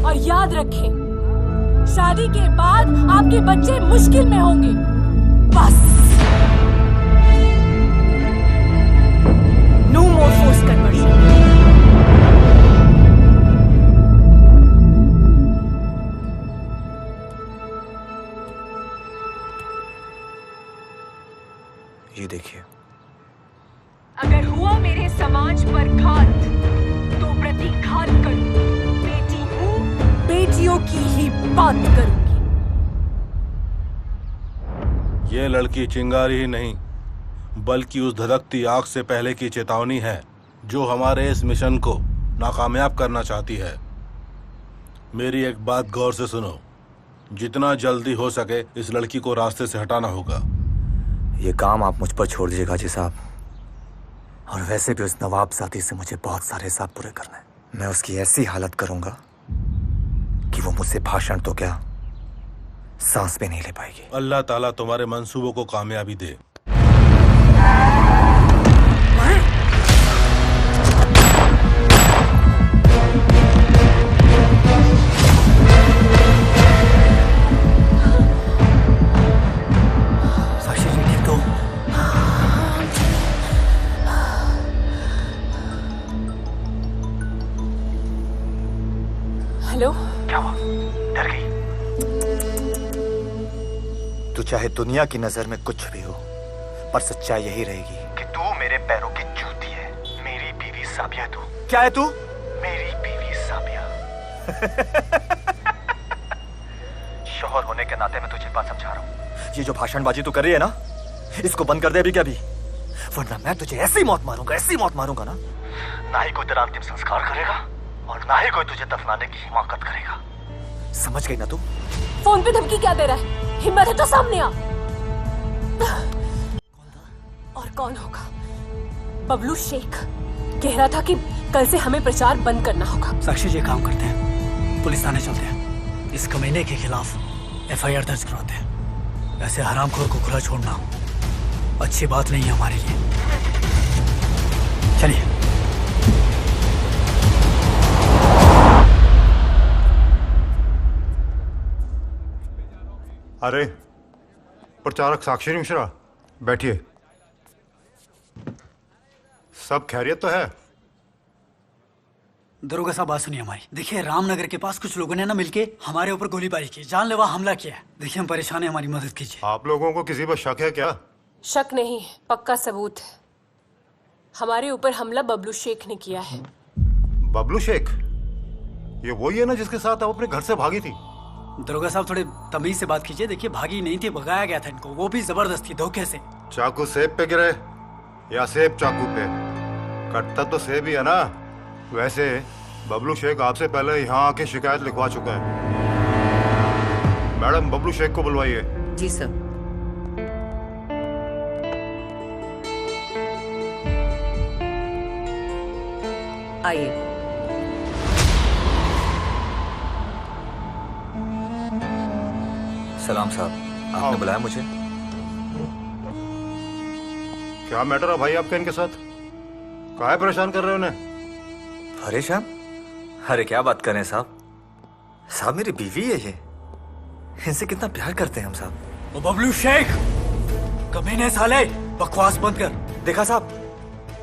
और याद रखें, शादी के बाद आपके बच्चे मुश्किल में होंगे। बस नो मोर फोर्स कन्वर्शन। ये देखिए, अगर हुआ मेरे समाज पर घात तो प्रतिघात करूं। बेटी हूँ, बेटियों की ही बात करूंगी। ये लड़की चिंगारी ही नहीं बल्कि उस धधकती आग से पहले की चेतावनी है जो हमारे इस मिशन को नाकामयाब करना चाहती है। मेरी एक बात गौर से सुनो, जितना जल्दी हो सके इस लड़की को रास्ते से हटाना होगा। ये काम आप मुझ पर छोड़ दीजिएगा जी साहब। और वैसे भी उस नवाब साथी से मुझे बहुत सारे हिसाब पूरे करने हैं। मैं उसकी ऐसी हालत करूंगा कि वो मुझसे भाषण तो क्या सांस भी नहीं ले पाएगी। अल्लाह ताला तुम्हारे मंसूबों को कामयाबी दे। साक्षी जी ठीक तो? हेलो, क्या हुआ? डर गई? तू चाहे दुनिया की नजर में कुछ भी हो, पर सच्चाई यही रहेगी कि तू मेरे पैरों की जूती है। मेरी बीवी साबिया तू। क्या है तू? मेरी बीवी साबिया। शौहर होने के नाते मैं तुझे बात समझा रहा हूँ। ये जो भाषणबाजी तू कर रही है ना, इसको बंद कर दे अभी क्या भी, वरना मैं तुझे ऐसी मौत मारूंगा ना, ना ही कोई तेरा अंतिम संस्कार करेगा और ना ही कोई तुझे दफनाने की हिमाकत करेगा। समझ गई ना तू? फोन पे धमकी क्या दे रहा है? हिम्मत है तो सामने आ। और कौन होगा? बबलू शेख कह रहा था कि कल से हमें प्रचार बंद करना होगा। साक्षी जी काम करते हैं, पुलिस थाने चलते हैं, इस कमीने के खिलाफ FIR दर्ज करवाते हैं। ऐसे हरामखोर को खुला छोड़ना अच्छी बात नहीं है हमारे लिए। चलिए। अरे प्रचारक साक्षी मिश्रा, बैठिए। सब खैरियत तो है? दरोगा साहब बात सुनिए हमारी। देखिए रामनगर के पास कुछ लोगों ने ना मिलके हमारे ऊपर गोलीबारी की, जानलेवा हमला किया है। देखिए हम परेशान हैं, हमारी मदद कीजिए। आप लोगों को किसी पर शक है क्या? शक नहीं, पक्का सबूत है। हमारे ऊपर हमला बबलू शेख ने किया है। बबलू शेख? ये वही है ना जिसके साथ आप अपने घर से भागी थी? दरोगा साहब थोड़े तमीज से बात कीजिए। देखिए भागी नहीं थी, भगाया गया था इनको, वो भी जबरदस्ती धोखे से। चाकू सेब पे गिरे या सेब चाकू पे? कटता तो सेब ही है ना। वैसे बबलू शेख आपसे पहले यहाँ आके शिकायत लिखवा चुका है। मैडम बबलू शेख को बुलवाइए। जी सर। आइए। सलाम साहब, आपने बुलाया मुझे? क्या मैटर है भाई आपका इनके साथ? काहे परेशान कर रहे हो उन्हें? परेशान? अरे क्या बात कर रहे हैं साहब? साहब मेरी बीवी है ये, इनसे कितना प्यार करते हैं हम साहब। वो बबलू शेख कमीने साले, बकवास बंद कर। देखा साहब,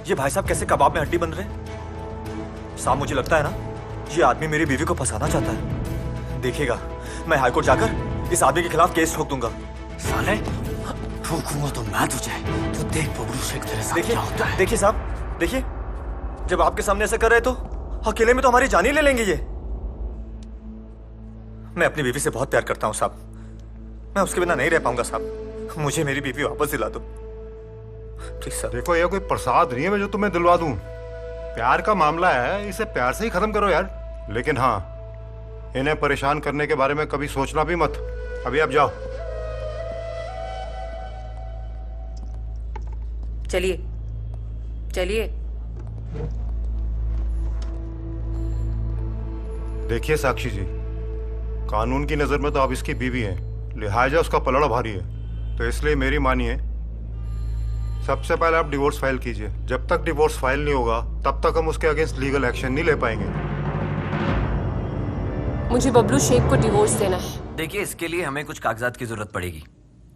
ये भाई साहब कैसे कबाब में हड्डी बन रहे हैं। साहब मुझे लगता है ना, ये आदमी मेरी बीवी को फंसाना चाहता है। देखिएगा मैं हाईकोर्ट जाकर इस आदमी के खिलाफ केस ठोक दूंगा। साले ठोकूंगा तो मैं तुझे, तो देख बबलू शेख तेरे साथ क्या होता है। देखिए साहब, देखिए जब आपके सामने ऐसा कर रहे तो अकेले में तो हमारी जान ही ले लेंगे ये। मैं अपनी बीवी से बहुत प्यार करता हूँ साहब, मैं उसके बिना नहीं रह पाऊंगा साहब। मुझे मेरी बीवी वापस दिला दो प्लीज साहब। देखो ये कोई प्रसाद नहीं है मैं जो तुम्हें दिलवा दूं। प्यार का मामला है, इसे प्यार से ही खत्म करो यार। लेकिन हाँ, इन्हें परेशान करने के बारे में कभी सोचना भी मत। अभी आप जाओ। चलिए चलिए। देखिए साक्षी जी, कानून की नजर में तो आप इसकी बीवी हैं, लिहाजा उसका पलड़ा भारी है। तो इसलिए मेरी मानिए, सबसे पहले आप डिवोर्स फाइल कीजिए। जब तक डिवोर्स फाइल नहीं होगा तब तक हम उसके अगेंस्ट लीगल एक्शन नहीं ले पाएंगे। मुझे बबलू शेख को डिवोर्स देना है। देखिए इसके लिए हमें कुछ कागजात की जरूरत पड़ेगी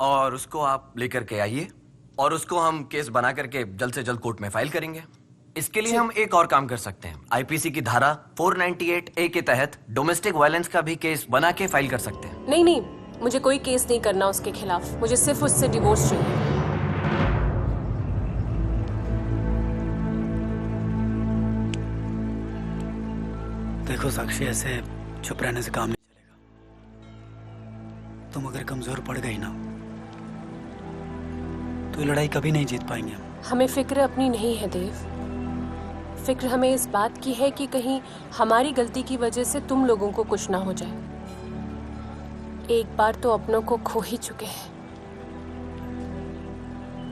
और उसको आप लेकर के आइए और उसको हम केस बना करके जल्द से जल्द कोर्ट में फाइल करेंगे। इसके लिए हम एक और काम कर सकते हैं, IPC की धारा 498A के तहत डोमेस्टिक वायलेंस का भी केस बना के फाइल कर सकते हैं। नहीं नहीं, मुझे कोई केस नहीं करना उसके खिलाफ, मुझे सिर्फ उससे डिवोर्स चाहिए। देखो साक्षी, ऐसे चुप रहने से काम नहीं चलेगा। तुम अगर कमजोर पड़ गई ना तो ये लड़ाई कभी नहीं जीत पाएंगे हम। हमें फिक्र अपनी नहीं है देव, फिक्र हमें इस बात की है कि कहीं हमारी गलती की वजह से तुम लोगों को कुछ ना हो जाए। एक बार तो अपनों को खो ही चुके हैं,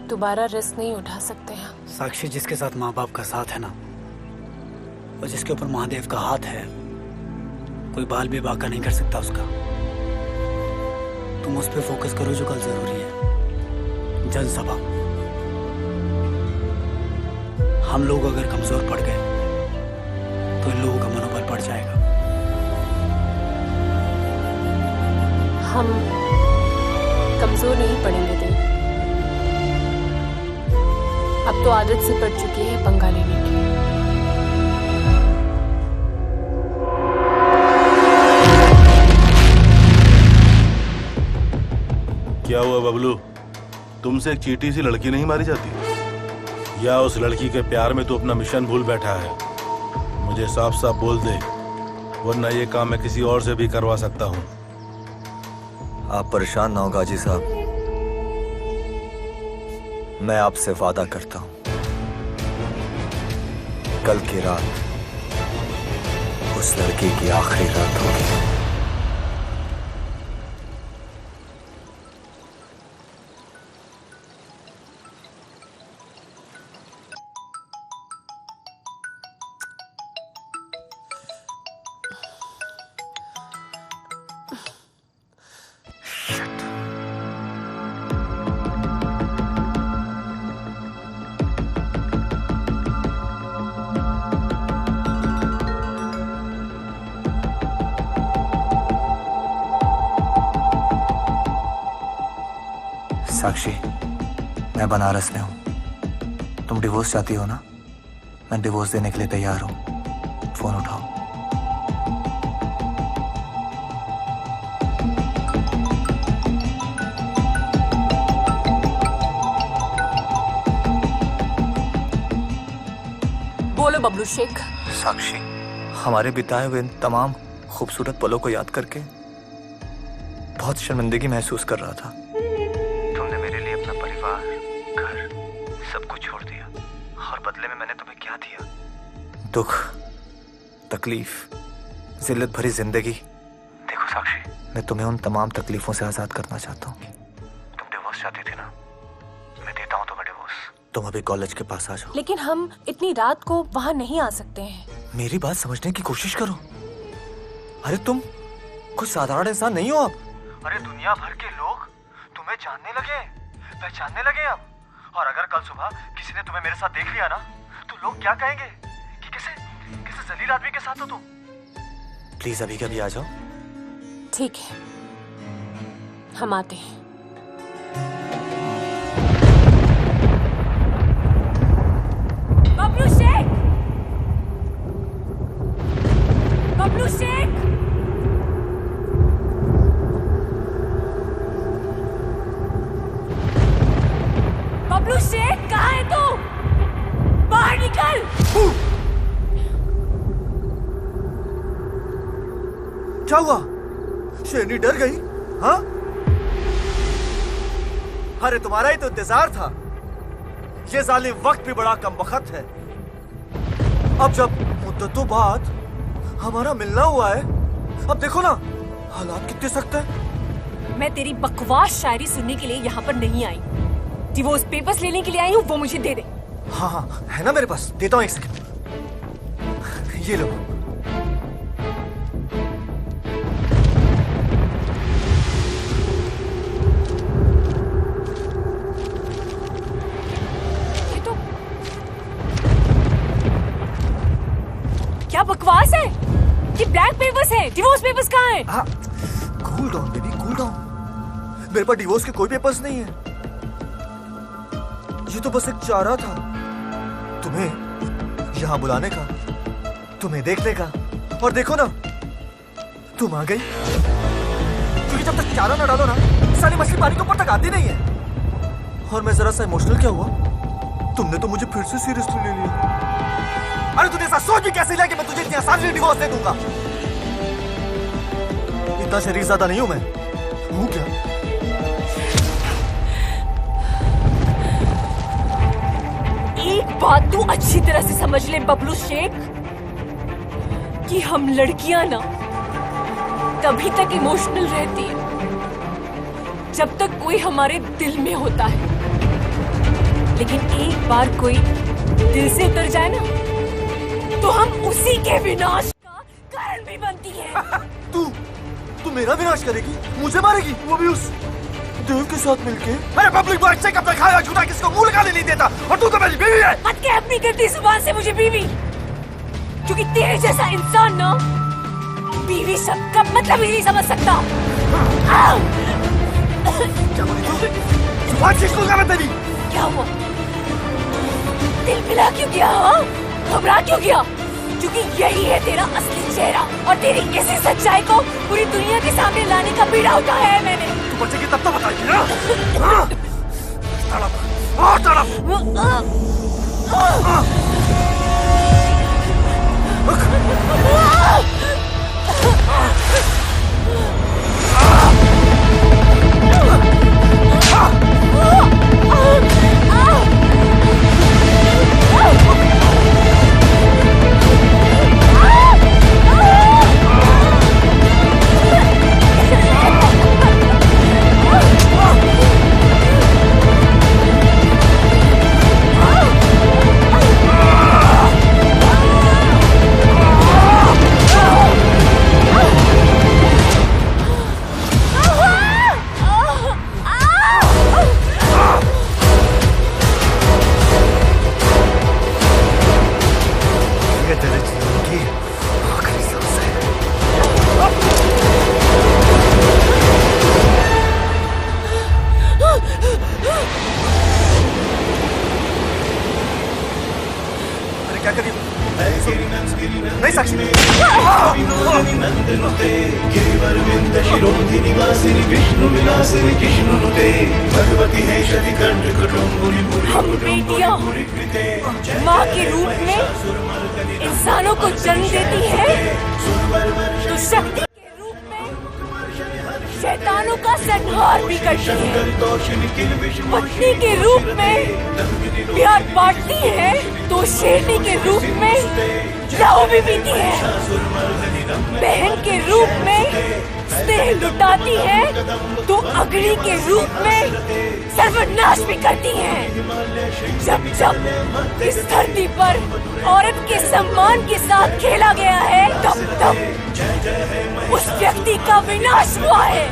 दोबारा रिस्क नहीं उठा सकते हम। साक्षी, जिसके साथ माँ बाप का साथ है ना, और जिसके ऊपर महादेव का हाथ है, कोई बाल भी बाका नहीं कर सकता उसका। तुम उस पर फोकस करो जो कल जरूरी है, जनसभा। हम लोग अगर कमजोर पड़ गए तो इन लोगों का मनोबल बढ़ जाएगा। हम कमजोर नहीं पड़ेंगे देव, अब तो आदत से पड़ चुकी है पंगा लेने की। क्या हुआ बबलू, तुमसे एक चीटी सी लड़की नहीं मारी जाती? या उस लड़की के प्यार में तू अपना मिशन भूल बैठा है? मुझे साफ साफ बोल दे, वरना ये काम मैं किसी और से भी करवा सकता हूँ। आप परेशान ना हो गाजी साहब, मैं आपसे वादा करता हूं, कल की रात उस लड़की की आखिरी रात होगी। साक्षी, मैं बनारस में हूं। तुम डिवोर्स चाहती हो ना? मैं डिवोर्स देने के लिए तैयार हूं। फोन उठाओ। बोलो बबलू शेख। साक्षी, हमारे बिताए हुए इन तमाम खूबसूरत पलों को याद करके बहुत शर्मिंदगी महसूस कर रहा था। तुमने मेरे लिए अपना परिवार, घर, सब कुछ छोड़ दिया, और बदले में मैंने तुम्हें क्या दिया? दुख, तकलीफ, जिल्लत भरी जिंदगी। देखो साक्षी, मैं तुम्हें उन तमाम तकलीफों से आजाद करना चाहता हूँ। तुम डिवोर्स चाहती थी ना? मैं देता हूँ तुम्हें डिवोर्स। तुम अभी कॉलेज के पास आ जाओ। लेकिन हम इतनी रात को वहाँ नहीं आ सकते हैं। मेरी बात समझने की कोशिश करो। अरे तुम कुछ साधारण इंसान नहीं हो आप। अरे दुनिया भर के लोग तुम्हें जानने लगे, पहचानने लगे अब। और अगर कल सुबह किसी ने तुम्हें मेरे साथ देख लिया ना, तो लोग क्या कहेंगे कि किसी जलील आदमी के साथ हो तुम। प्लीज अभी कभी आ जाओ। ठीक है, हम आते हैं। बबलू शेख! बबलू शेख! बबलू शेख, कहाँ है तू? बाहर निकल! क्या हुआ? शेरनी डर गई? हाँ? अरे तुम्हारा ही तो इंतजार था। ये जालिम वक्त भी बड़ा कमबख्त है। अब जब मुद्दतों बाद हमारा मिलना हुआ है, अब देखो ना हालात कितने सख्त हैं। मैं तेरी बकवास शायरी सुनने के लिए यहाँ पर नहीं आई। डिवोर्स पेपर्स लेने के लिए आई हूँ, वो मुझे दे दे। हाँ हाँ, है ना मेरे पास, देता हूँ, एक सेकंड। ये लो। क्या बकवास है? ये ब्लैक पेपर्स है, डिवोर्स पेपर्स कहाँ हैं? Cool down baby, cool down. मेरे पास डिवोर्स के कोई पेपर्स नहीं है। ये तो बस एक चारा था तुम्हें यहाँ बुलाने का, तुम्हें देखने का। और देखो ना, तुम आ गई। क्योंकि जब तक चारा ना डालो ना, सारी मछली पानी के ऊपर तक आती नहीं है। और मैं जरा सा इमोशनल क्या हुआ, तुमने तो मुझे फिर से सीरियसली ले लिया। अरे तूने ऐसा सोच भी कैसे लिया कि मैं तुझे इतनी आसानी से डिवोर्स दे दूंगा? इतना शरीफजादा नहीं हूं मैं। हूं क्या? एक बात तू अच्छी तरह से समझ ले बबलू शेख, कि हम लड़कियां ना तभी तक इमोशनल रहती है जब तक कोई हमारे दिल में होता है। लेकिन एक बार कोई दिल से उतर जाए ना, तो हम उसी के विनाश का कारण भी बनती है। तू मेरा विनाश करेगी? मुझे मारेगी? वो भी उस देव के साथ मिलके? अरे पब्लिक बॉय से कब तक खाया झूठा किसी को मुंह लगाने नहीं देता, और तू तो मेरी बीवी है। हद के अपनी करती जुबान से मुझे बीवी, क्योंकि तेरे जैसा इंसान ना बीवी शब्द का मतलब ही नहीं समझ सकता। क्या बोली तू? जुबान खींचूंगा मैं तेरी। क्या हुआ? दिल मिला क्यों गया? घबरा क्यों गया? क्योंकि यही है तेरा असली चेहरा, और तेरी इसी सच्चाई को पूरी दुनिया के सामने लाने का बीड़ा उठाया है मैंने। तू बच्चे की तब तो बताएगी ना? तड़प, और तड़प। क्या करिए? नहीं साक्षी। हम बेटियां माँ के रूप में इंसानों को जन्म देती है तो शक्ति के रूप में शैतानों का संहार भी करती है। पत्नी के रूप में प्यार बांटती है तो शेरनी के रूप में लहू भी पीती है। बहन के रूप में स्नेह लुटाती है तो अग्नि के रूप में सर्वनाश भी करती है। जब जब इस धरती पर औरत के सम्मान के साथ खेला गया है तब तब उस व्यक्ति का विनाश हुआ है।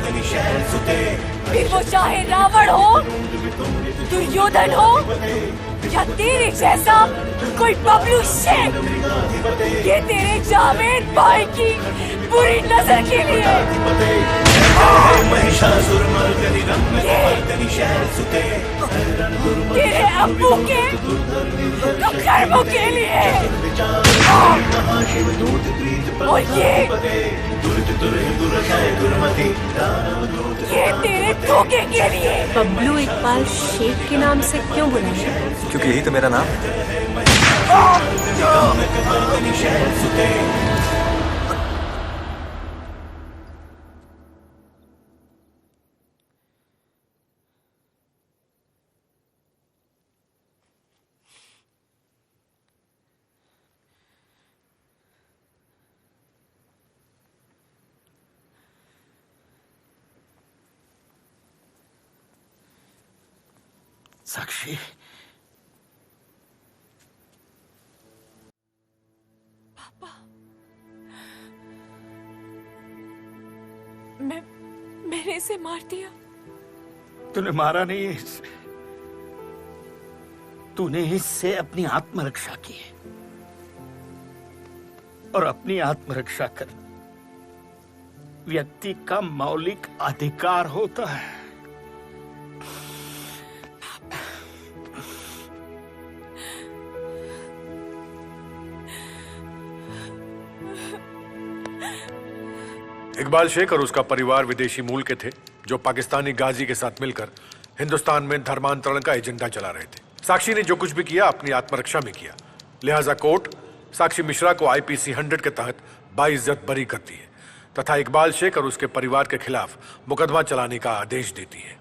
फिर वो चाहे रावण हो, दुर्योधन हो या तेरे जैसा कोई बबलू शेख, ये तेरे जावेद भाई की बुरी नजर के लिए, तेरे अब्बू के कर्मों के लिए, और ये तेरे धोखे के लिए। बबलू इकबाल शेख के नाम से क्यों बुलाया? क्योंकि यही तो मेरा नाम है। साक्षी, मैंने इसे मार दिया। तूने मारा नहीं है इसे, तूने इससे अपनी आत्मरक्षा की है और अपनी आत्मरक्षा कर व्यक्ति का मौलिक अधिकार होता है। इकबाल शेख और उसका परिवार विदेशी मूल के थे जो पाकिस्तानी गाजी के साथ मिलकर हिंदुस्तान में धर्मांतरण का एजेंडा चला रहे थे। साक्षी ने जो कुछ भी किया अपनी आत्मरक्षा में किया, लिहाजा कोर्ट साक्षी मिश्रा को IPC 100 के तहत बाइज्जत बरी करती है तथा इकबाल शेख और उसके परिवार के खिलाफ मुकदमा चलाने का आदेश देती है।